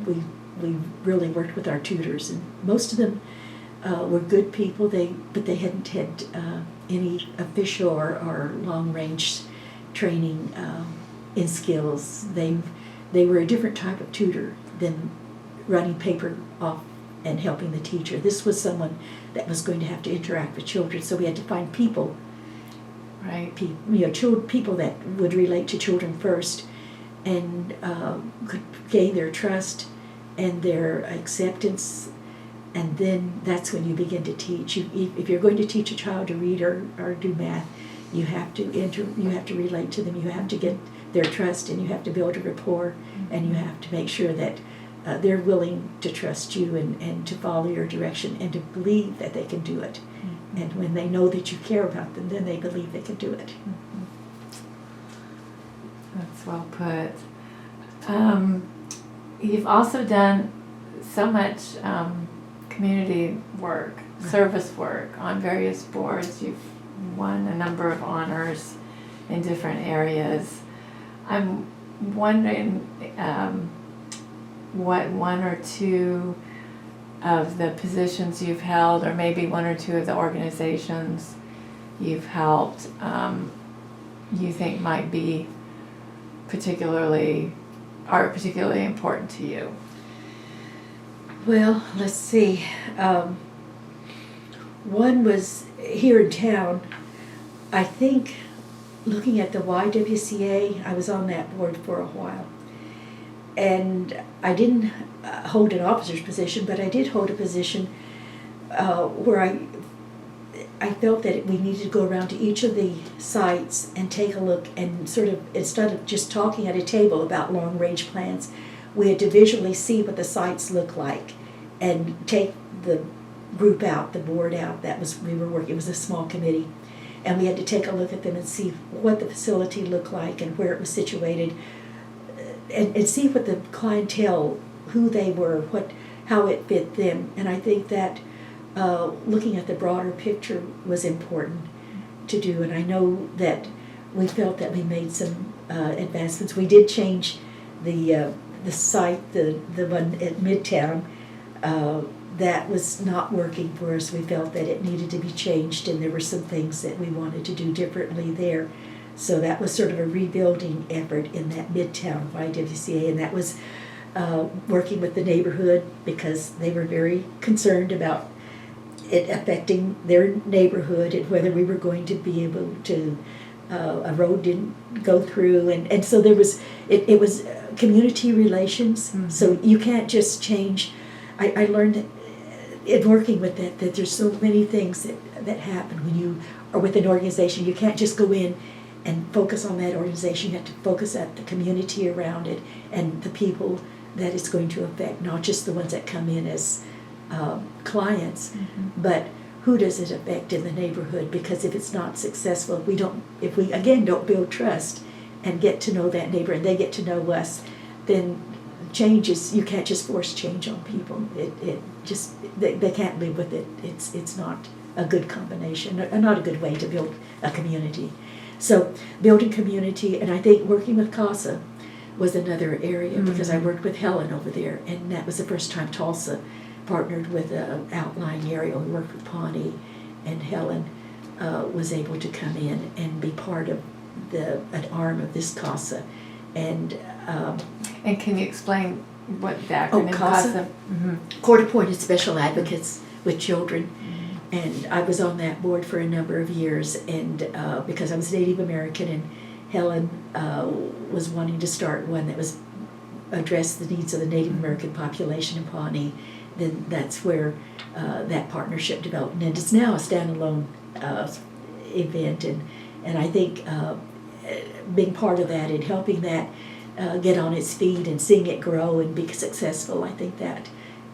we really worked with our tutors. And most of them were good people, but they hadn't had any official or long-range training in skills. They were a different type of tutor than running paper off and helping the teacher. This was someone that was going to have to interact with children, so we had to find people, Right. people that would relate to children first and could gain their trust and their acceptance. And then that's when you begin to teach. If you're going to teach a child to read or do math, you have to relate to them. You have to get their trust, and you have to build a rapport, and you have to make sure that they're willing to trust you and to follow your direction and to believe that they can do it. Mm-hmm. And when they know that you care about them, then they believe they can do it. Mm-hmm. That's well put. You've also done so much community work, service work on various boards. You've won a number of honors in different areas. I'm wondering what one or two of the positions you've held, or maybe one or two of the organizations you've helped, you think might be particularly important to you. Well, let's see. One was here in town. I think looking at the YWCA, I was on that board for a while. And I didn't hold an officer's position, but I did hold a position where I felt that we needed to go around to each of the sites and take a look and sort of, instead of just talking at a table about long-range plans, we had to visually see what the sites look like and take the group out, the board out. We were working, it was a small committee. And we had to take a look at them and see what the facility looked like and where it was situated, and see what the clientele, who they were, how it fit them. And I think that looking at the broader picture was important to do. And I know that we felt that we made some advancements. We did change the site, the one at Midtown. That was not working for us. We felt that it needed to be changed, and there were some things that we wanted to do differently there. So that was sort of a rebuilding effort in that Midtown YWCA, and that was working with the neighborhood because they were very concerned about it affecting their neighborhood and whether we were going to be able to, a road didn't go through, and so there was, it was community relations. Mm-hmm. So you can't just change. I learned that in working with that there's so many things that happen when you are with an organization. You can't just go in and focus on that organization. You have to focus at the community around it and the people that it's going to affect, not just the ones that come in as clients, mm-hmm. but who does it affect in the neighborhood? Because if it's not successful, if we again don't build trust and get to know that neighbor and they get to know us, then changes, you can't just force change on people. They can't live with it. It's not a good combination, not a good way to build a community. So building community, and I think working with CASA was another area, mm-hmm. because I worked with Helen over there, and that was the first time Tulsa partnered with an outlying area. We worked with Pawnee, and Helen was able to come in and be part of an arm of this CASA. And can you explain what the acronym CASA? Mm-hmm. Court-appointed special advocates with children. Mm-hmm. And I was on that board for a number of years, and because I was Native American, and Helen was wanting to start one that was address the needs of the Native American population in Pawnee, then that's where that partnership developed. And it's now a standalone event, and I think being part of that and helping that get on its feet and seeing it grow and be successful, I think that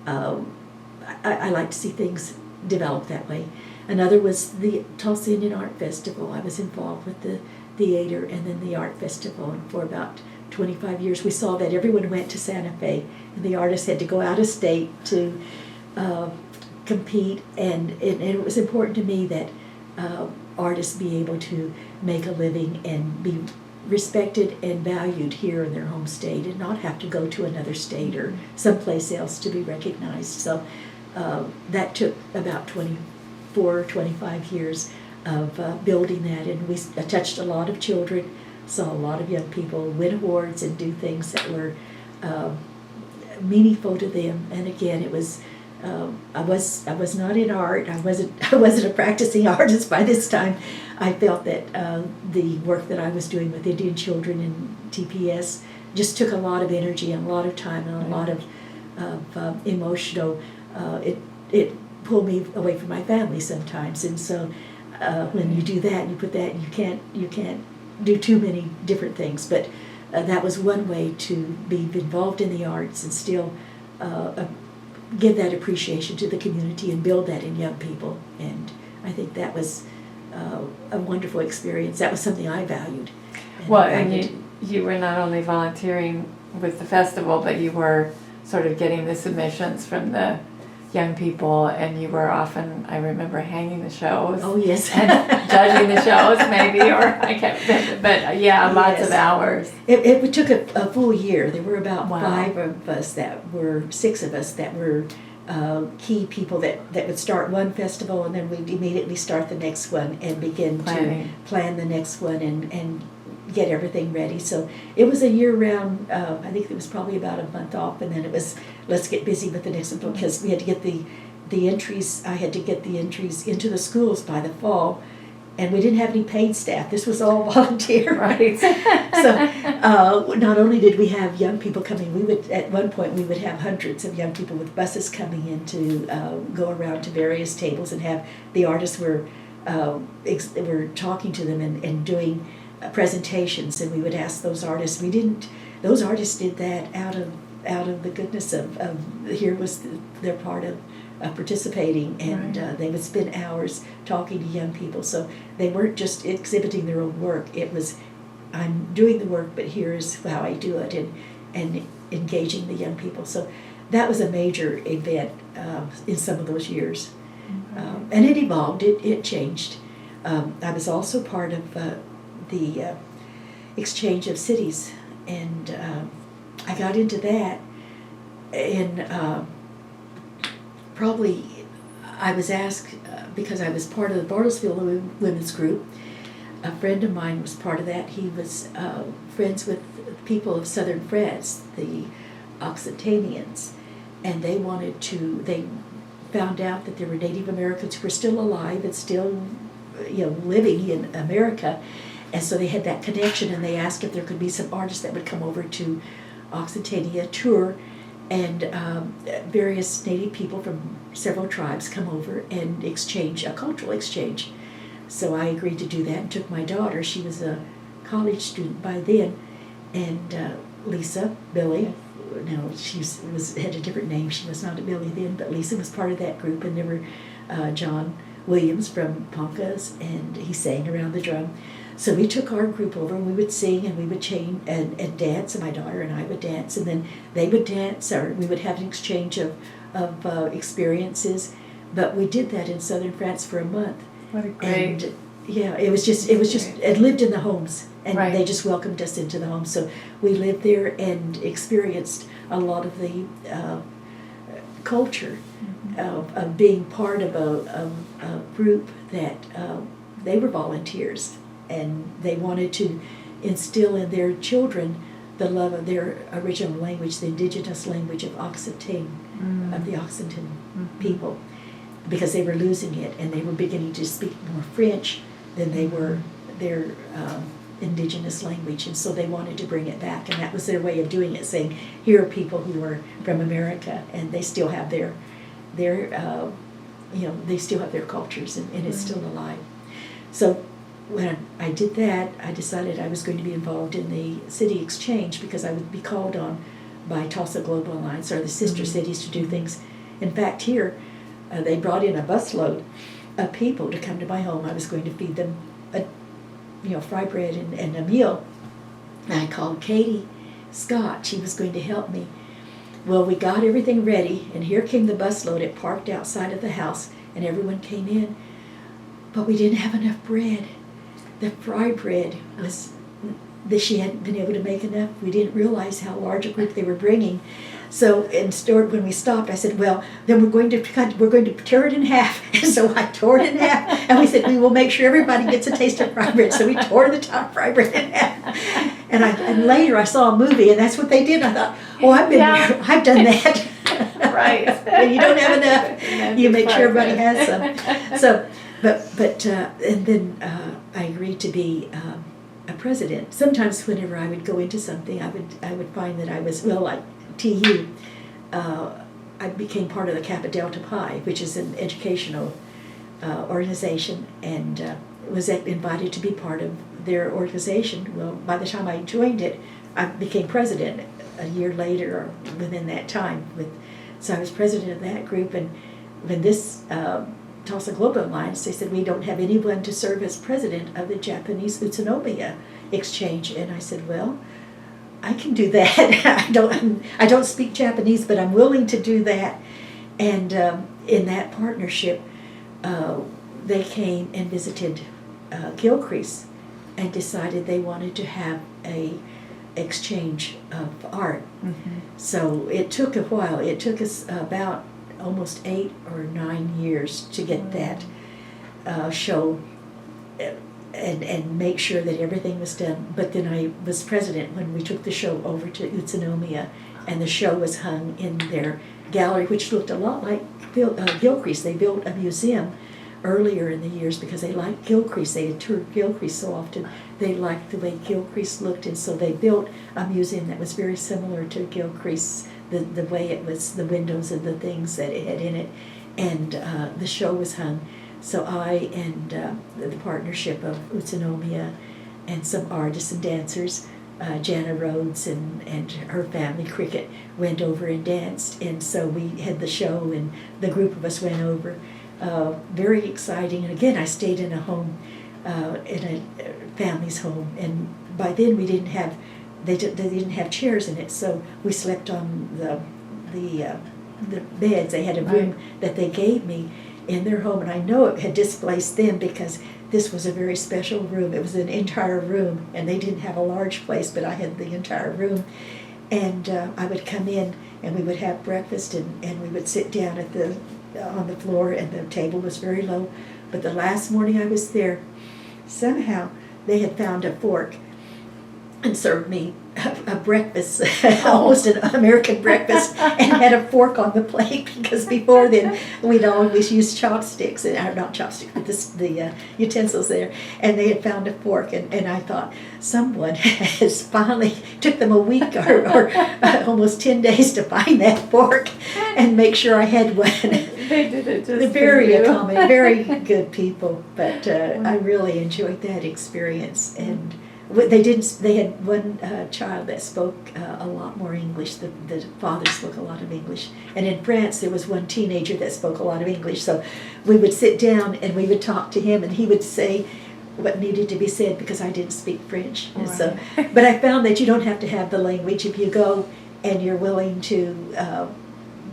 I like to see things develop that way. Another was the Tulsa Indian Art Festival. I was involved with the theater and then the art festival, and for about 25 years we saw that everyone went to Santa Fe and the artists had to go out of state to compete, and it was important to me that artists be able to make a living and be respected and valued here in their home state and not have to go to another state or someplace else to be recognized. So that took about 24, 25 years of building that, and we touched a lot of children, saw a lot of young people win awards and do things that were meaningful to them. And again, it was I was not in art. I wasn't a practicing artist by this time. I felt that the work that I was doing with Indian children in TPS just took a lot of energy and a lot of time and a lot of emotional. It pulled me away from my family sometimes, and so when you do that, you put that, you can't do too many different things. But that was one way to be involved in the arts and still give that appreciation to the community and build that in young people. And I think that was a wonderful experience. That was something I valued. And you were not only volunteering with the festival, but you were sort of getting the submissions from the young people, and you were often, I remember, hanging the shows. Oh, yes. And judging the shows, maybe, or I can't remember, but yeah, lots of hours. It took a full year. There were about six of us that were key people that would start one festival, and then we'd immediately start the next one and begin to plan the next one and get everything ready. So it was a year-round, I think it was probably about a month off, and then it was, let's get busy with the next one, because we had to get the entries, I had to get the entries into the schools by the fall, and we didn't have any paid staff. This was all volunteer. Right. So not only did we have young people coming, at one point we would have hundreds of young people with buses coming in to go around to various tables and have the artists were talking to them and doing presentations, and we would ask those artists. Those artists did that out of the goodness of here was their part of participating, and they would spend hours talking to young people. So they weren't just exhibiting their own work. It was, I'm doing the work, but here's how I do it, and engaging the young people. So that was a major event in some of those years. And it evolved, it changed. I was also part of the exchange of cities, and I got into that, and probably I was asked, because I was part of the Bartlesville Women's Group. A friend of mine was part of that. He was friends with people of Southern France, the Occitanians, and they found out that there were Native Americans who were still alive and still living in America. And so they had that connection, and they asked if there could be some artists that would come over to Occitania, tour, and various Native people from several tribes come over and exchange, a cultural exchange. So I agreed to do that and took my daughter. She was a college student by then, and Lisa, Billy, no, she had a different name. She was not a Billy then, but Lisa was part of that group, and there were John Williams from Poncas, and he sang around the drum. So we took our group over, and we would sing, and we would chain and dance, and my daughter and I would dance, and then they would dance, or we would have an exchange of experiences. But we did that in southern France for a month. What a great! And yeah, it was just it lived in the homes, and they just welcomed us into the homes. So we lived there and experienced a lot of the culture of being part of a group that they were volunteers. And they wanted to instill in their children the love of their original language, the indigenous language of Occitan, of the Occitan people, because they were losing it, and they were beginning to speak more French than they were their indigenous language, and so they wanted to bring it back, and that was their way of doing it, saying, here are people who are from America, and they still have their they still have their cultures, and it's still alive. So when I did that, I decided I was going to be involved in the city exchange because I would be called on by Tulsa Global Alliance or the sister cities to do things. In fact, here, they brought in a busload of people to come to my home. I was going to feed them fry bread and a meal. And I called Katie Scott. She was going to help me. Well, we got everything ready, and here came the busload. It parked outside of the house, and everyone came in. But we didn't have enough bread. The fry bread was that she hadn't been able to make enough. We didn't realize how large a group they were bringing. So instead, when we stopped, I said, "Well, then we're going to tear it in half." And so I tore it in half, and we said, "We will make sure everybody gets a taste of fry bread." So we tore the top fry bread in half. And later I saw a movie, and that's what they did. I thought, "Oh, I've done that." Right. And you don't have enough. You make sure everybody has some. So, and then I agreed to be a president. Sometimes whenever I would go into something, I would find that I was, like TU, I became part of the Kappa Delta Pi, which is an educational organization, and was invited to be part of their organization. Well, by the time I joined it, I became president a year later or within that time. So I was president of that group, and when this Tulsa Global Alliance, they said, "We don't have anyone to serve as president of the Japanese Utsunomiya Exchange." And I said, "Well, I can do that." I don't speak Japanese, but I'm willing to do that. And in that partnership, they came and visited Gilcrease and decided they wanted to have a exchange of art. Mm-hmm. So it took a while. It took us about almost 8 or 9 years to get that show and make sure that everything was done. But then I was president when we took the show over to Utsunomiya, and the show was hung in their gallery, which looked a lot like Gilcrease. They built a museum earlier in the years because they liked Gilcrease. They had toured Gilcrease so often. They liked the way Gilcrease looked, and so they built a museum that was very similar to Gilcrease, the way it was, the windows and the things that it had in it, and the show was hung. So I and the partnership of Utsunomiya and some artists and dancers, Jana Rhodes and her family, Cricket, went over and danced, and so we had the show, and the group of us went over. Very exciting, and again I stayed in a home, in a family's home, and by then we didn't have, they didn't have chairs in it, so we slept on the beds. They had a room that they gave me in their home, and I know it had displaced them because this was a very special room. It was an entire room, and they didn't have a large place, but I had the entire room. And I would come in, and we would have breakfast, and we would sit down on the floor, and the table was very low. But the last morning I was there, somehow they had found a fork and served me a breakfast, almost an American breakfast, and had a fork on the plate, because before then we'd always used chopsticks, and not chopsticks, but the utensils there, and they had found a fork, and I thought, someone has finally, took them a week or almost 10 days to find that fork and make sure I had one. They did it just They're very accommodating, very good people, but I really enjoyed that experience. And they had one child that spoke a lot more English. The father spoke a lot of English. And in France, there was one teenager that spoke a lot of English. So we would sit down and we would talk to him, and he would say what needed to be said because I didn't speak French. And so, but I found that you don't have to have the language if you go and you're willing to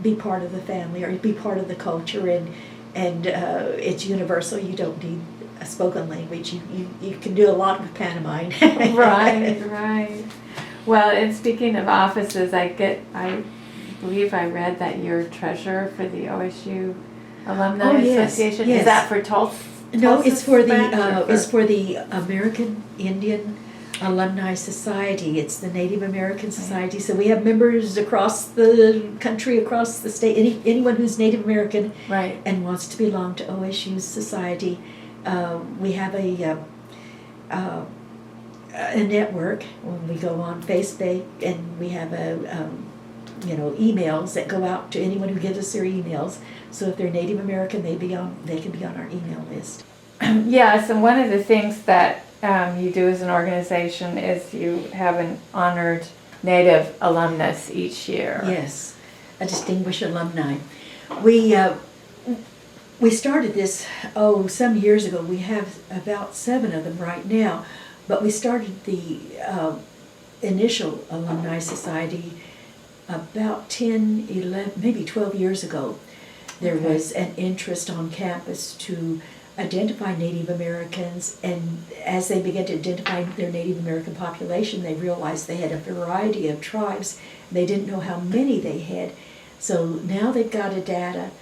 be part of the family or be part of the culture, and it's universal. You don't need a spoken language. You can do a lot with pantomime. Right. Well, and speaking of offices, I believe I read that you're treasurer for the OSU Alumni Association. Yes. Is that for Tulsa? No, it's for the American Indian Alumni Society. It's the Native American Society. So we have members across the country, across the state. Anyone who's Native American and wants to belong to OSU's society. We have a network when we go on Facebook, and we have emails that go out to anyone who gives us their emails. So if they're Native American, they can be on our email list. Yes, and one of the things that you do as an organization is you have an honored Native alumnus each year. Yes, a distinguished alumni. We started this, some years ago. We have about 7 of them right now, but we started the initial Alumni Society about 10, 11, maybe 12 years ago. There Okay. was an interest on campus to identify Native Americans, and as they began to identify their Native American population, they realized they had a variety of tribes. They didn't know how many they had. So now they've got a data,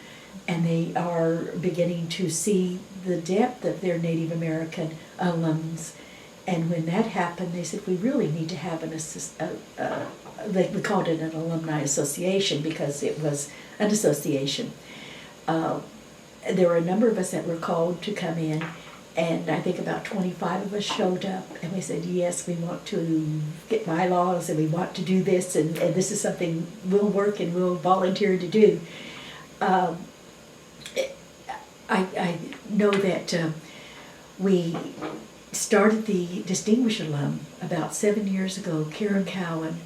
and they are beginning to see the depth of their Native American alums. And when that happened, they said, we really need to have we called it an alumni association because it was an association. There were a number of us that were called to come in, and I think about 25 of us showed up, and we said, yes, we want to get bylaws, and we want to do this, and this is something we'll work and we'll volunteer to do. I know that we started the Distinguished Alum about 7 years ago. Karen Cowan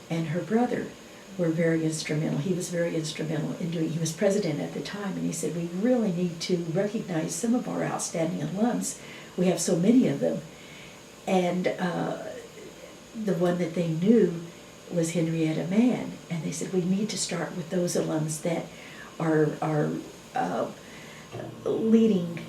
and her brother were very instrumental. He was very instrumental in doing, he was president at the time, and he said, we really need to recognize some of our outstanding alums. We have so many of them. And the one that they knew was Henrietta Mann, and they said, we need to start with those alums that are leading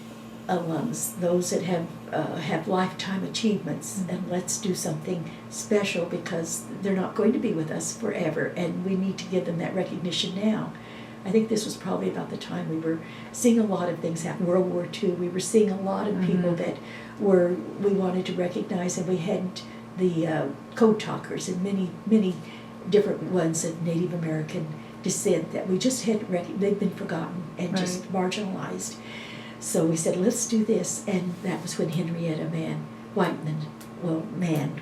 alums, those that have lifetime achievements, and let's do something special because they're not going to be with us forever, and we need to give them that recognition now. I think this was probably about the time we were seeing a lot of things happen. World War II, we were seeing a lot of people that we wanted to recognize, and we had the code talkers and many different ones of Native American descent that we just hadn't recognized. They've been forgotten and just marginalized. So we said, let's do this, and that was when Henrietta Mann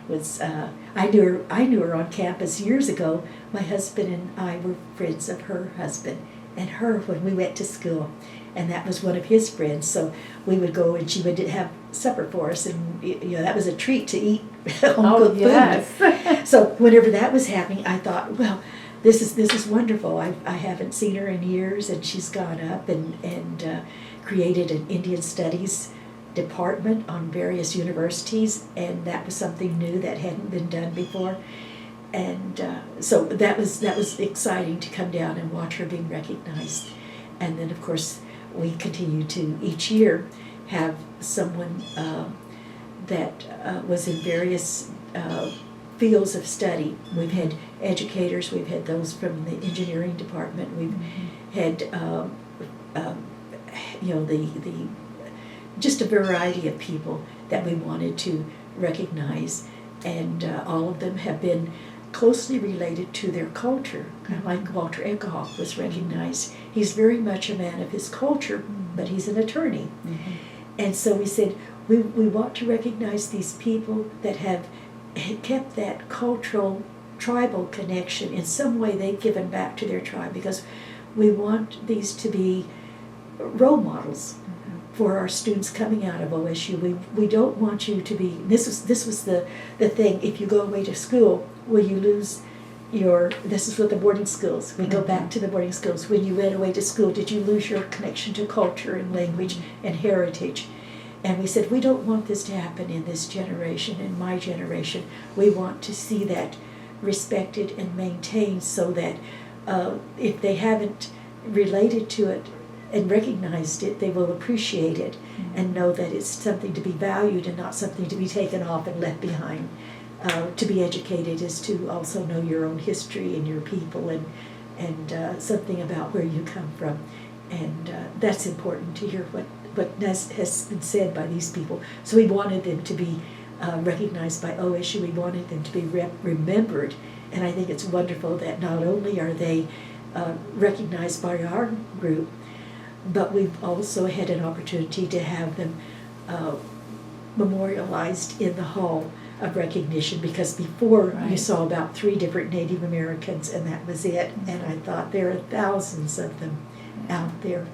was. I knew her on campus years ago. My husband and I were friends of her husband, and her when we went to school, and that was one of his friends. So we would go, and she would have supper for us, and that was a treat to eat home cooked food. So whenever that was happening, I thought, well, this is wonderful. I haven't seen her in years, and she's gone up and created an Indian Studies department on various universities, and that was something new that hadn't been done before. And so that was exciting to come down and watch her being recognized. And then, of course, we continue to each year have someone that was in various fields of study. We've had educators, we've had those from the engineering department, we've had the just a variety of people that we wanted to recognize, and all of them have been closely related to their culture. Kind of like Walter Eckhoff was recognized. He's very much a man of his culture, but he's an attorney. And so we said, we want to recognize these people that have kept that cultural, tribal connection. In some way they've given back to their tribe, because we want these to be role models for our students coming out of OSU. We don't want you to be, this was the thing, if you go away to school, will you lose this is what the boarding schools, we go back to the boarding schools. When you went away to school, did you lose your connection to culture and language and heritage? And we said, we don't want this to happen in this generation, in my generation. We want to see that respected and maintained, so that if they haven't related to it and recognized it, they will appreciate it and know that it's something to be valued and not something to be taken off and left behind. To be educated is to also know your own history and your people, and something about where you come from. And that's important to hear what has been said by these people. So we wanted them to be recognized by OSU. We wanted them to be remembered. And I think it's wonderful that not only are they recognized by our group, but we've also had an opportunity to have them memorialized in the Hall of Recognition, because before you saw about 3 different Native Americans, and that was it. And I thought there are thousands of them out there.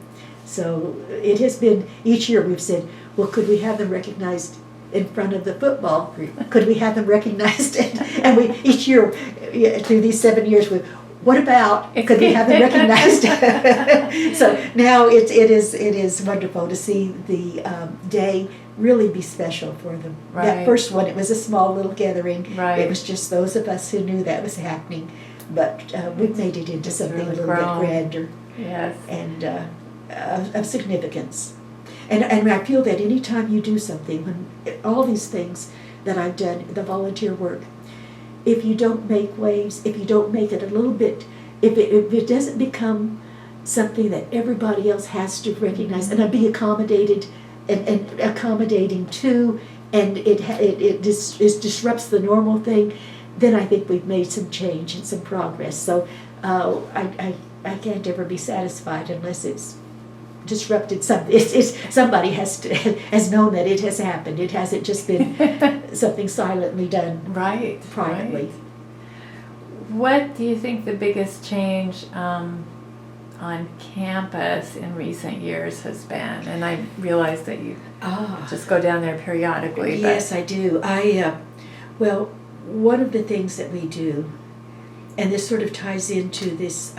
So it has been, each year we've said, well, could we have them recognized in front of the football group? Could we have them recognized? And we, each year, through these 7 years, what about, could we have them recognized? So now it is wonderful to see the day really be special for them. Right. That first one, it was a small little gathering. Right. It was just those of us who knew that was happening. But we've made it into something really a little grown. bit grander Yes. and of significance. And I feel that anytime you do something, when all these things that I've done, the volunteer work, if you don't make waves, if you don't make it a little bit, if it doesn't become something that everybody else has to recognize and be accommodated and accommodating to, and it disrupts the normal thing, then I think we've made some change and some progress. So I can't ever be satisfied unless it's disrupted something. Somebody has known that it has happened. It hasn't just been something silently done Right. privately. Right. What do you think the biggest change on campus in recent years has been? And I realize that you just go down there periodically. Yes, I do. Well, one of the things that we do, and this sort of ties into this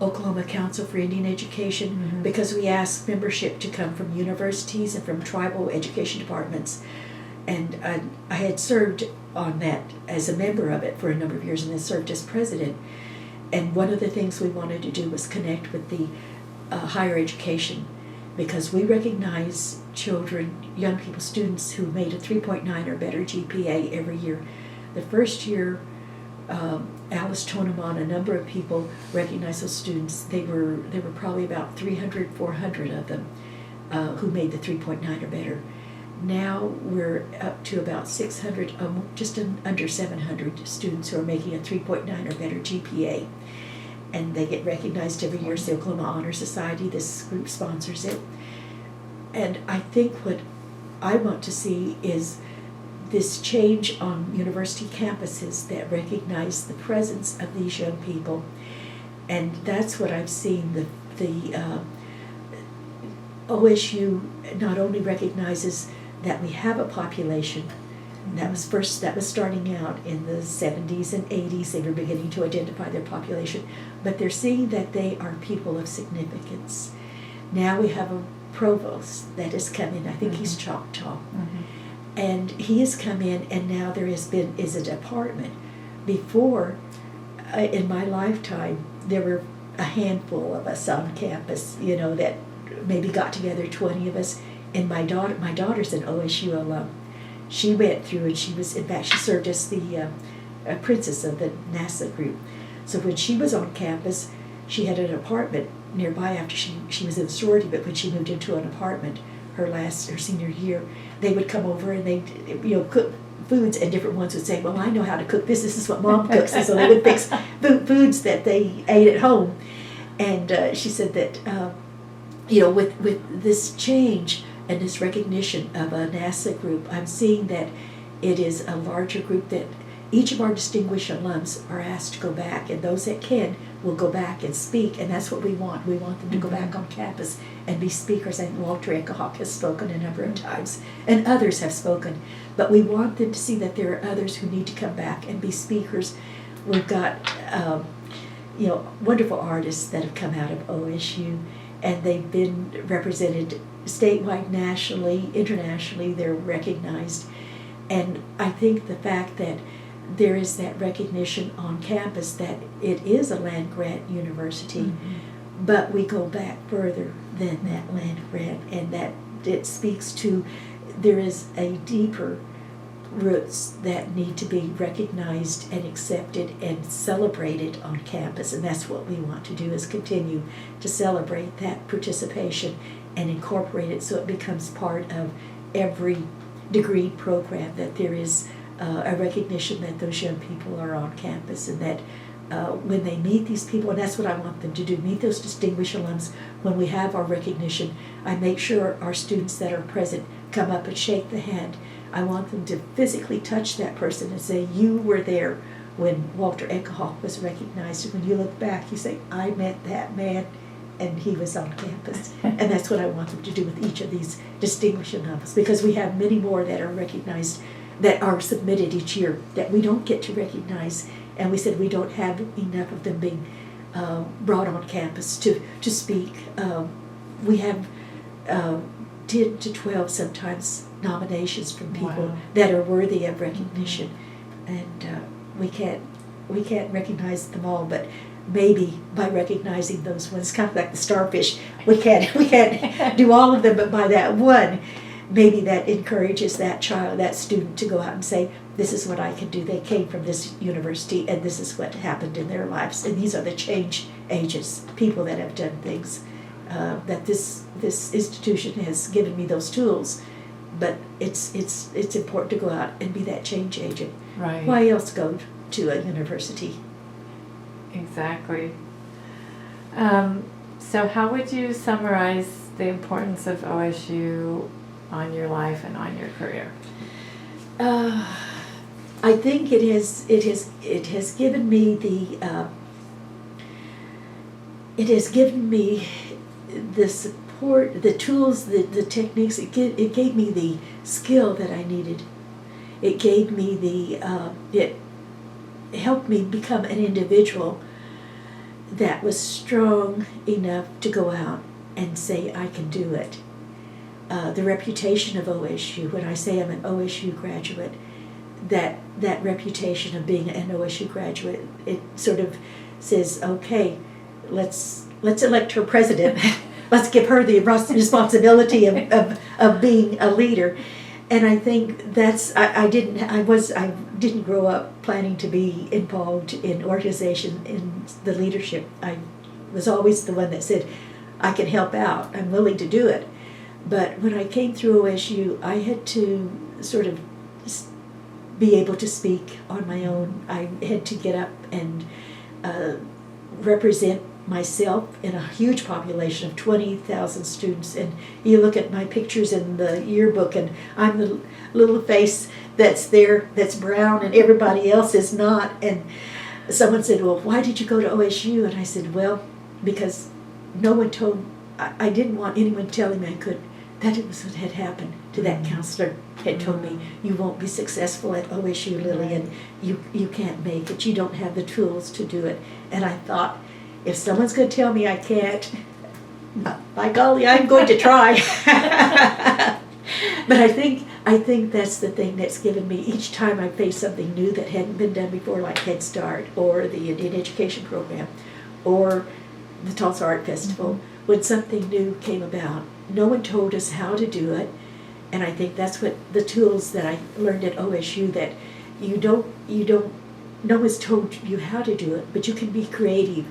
Oklahoma Council for Indian Education, Mm-hmm. because we ask membership to come from universities and from tribal education departments. And I had served on that as a member of it for a number of years and then served as president. And one of the things we wanted to do was connect with the higher education, because we recognize children, young people, students who made a 3.9 or better GPA every year. The first year, Alice Toneman, a number of people recognized those students. There were probably about 300, 400 of them who made the 3.9 or better. Now we're up to about 600, just under 700 students who are making a 3.9 or better GPA. And they get recognized every year. It's the Oklahoma Honor Society. This group sponsors it. And I think what I want to see is this change on university campuses that recognize the presence of these young people. And that's what I've seen. The OSU not only recognizes that we have a population that was starting out in the 70s and 80s. They were beginning to identify their population, but they're seeing that they are people of significance. Now we have a provost that has come in. I think he's Choctaw. Mm-hmm. And he has come in, and now there is a department. Before, in my lifetime, there were a handful of us on campus, that maybe got together, 20 of us. And my daughter's an OSU alum. She went through, and she served as the princess of the NASA group. So when she was on campus, she had an apartment nearby after she was in sorority, but when she moved into an apartment her senior year, they would come over and they'd cook foods, and different ones would say, well, I know how to cook this. This is what Mom cooks. And so they would fix foods that they ate at home. And she said that, with this change and this recognition of a NASA group, I'm seeing that it is a larger group, that each of our distinguished alums are asked to go back, and those that can will go back and speak, and that's what we want. We want them to go back on campus and be speakers. And Walter Eckehawk has spoken a number of times, and others have spoken, but we want them to see that there are others who need to come back and be speakers. We've got wonderful artists that have come out of OSU, and they've been represented statewide, nationally, internationally. They're recognized. And I think the fact that there is that recognition on campus that it is a land-grant university, Mm-hmm. but we go back further than that land grant, and that it speaks to there is a deeper roots that need to be recognized and accepted and celebrated on campus. And that's what we want to do, is continue to celebrate that participation and incorporate it so it becomes part of every degree program, that there is a recognition that those young people are on campus, and that when they meet these people, and that's what I want them to do, meet those distinguished alums. When we have our recognition, I make sure our students that are present come up and shake the hand. I want them to physically touch that person and say, you were there when Walter Eckehawk was recognized. And when you look back, you say, I met that man and he was on campus. And that's what I want them to do with each of these distinguishing of us, because we have many more that are recognized, that are submitted each year, that we don't get to recognize. And we said we don't have enough of them being brought on campus to speak. We have 10 to 12 sometimes nominations from people Wow. that are worthy of recognition. And we can't recognize them all, but maybe by recognizing those ones, kind of like the starfish, we can't do all of them, but by that one, maybe that encourages that child, that student, to go out and say, this is what I can do. They came from this university, and this is what happened in their lives. And these are the change agents, people that have done things. That this institution has given me those tools, but it's important to go out and be that change agent. Right. Why else go to a university? Exactly. So how would you summarize the importance of OSU on your life and on your career? I think it has given me the support, the tools, the techniques. It gave me the skill that I needed. It gave me it helped me become an individual that was strong enough to go out and say, I can do it. The reputation of OSU, when I say I'm an OSU graduate, that reputation of being an OSU graduate, it sort of says, okay, let's elect her president. Let's give her the responsibility of being a leader. And I think that's, I didn't grow up planning to be involved in organization, in the leadership. I was always the one that said, I can help out, I'm willing to do it. But when I came through OSU, I had to sort of be able to speak on my own. I had to get up and represent myself in a huge population of 20,000 students. And you look at my pictures in the yearbook, and I'm the little face that's there that's brown and everybody else is not. And someone said, well, why did you go to OSU? And I said, well, because no one told, I didn't want anyone telling me I could. That was what had happened to that counselor. Had told me, you won't be successful at OSU, Lillian. You can't make it. You don't have the tools to do it. And I thought, if someone's going to tell me I can't, by golly, I'm going to try. But I think that's the thing that's given me, each time I face something new that hadn't been done before, like Head Start or the Indian Education Program or the Tulsa Art Festival, when something new came about, no one told us how to do it. And I think that's what the tools that I learned at OSU, that you don't, no one's told you how to do it, but you can be creative.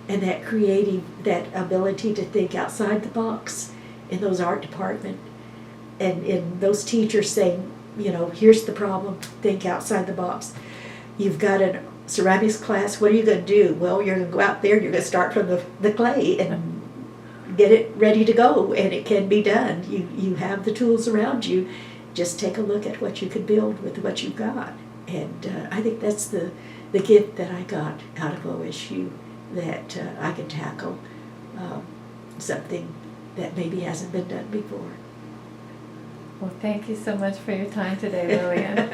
And that ability to think outside the box in those art department, and in those teachers saying, here's the problem, think outside the box. You've got a ceramics class, what are you going to do? Well, you're going to go out there, you're going to start from the clay and get it ready to go, and it can be done. You have the tools around you. Just take a look at what you can build with what you've got. And I think that's the gift that I got out of OSU, that I can tackle something that maybe hasn't been done before. Well, thank you so much for your time today, Lillian.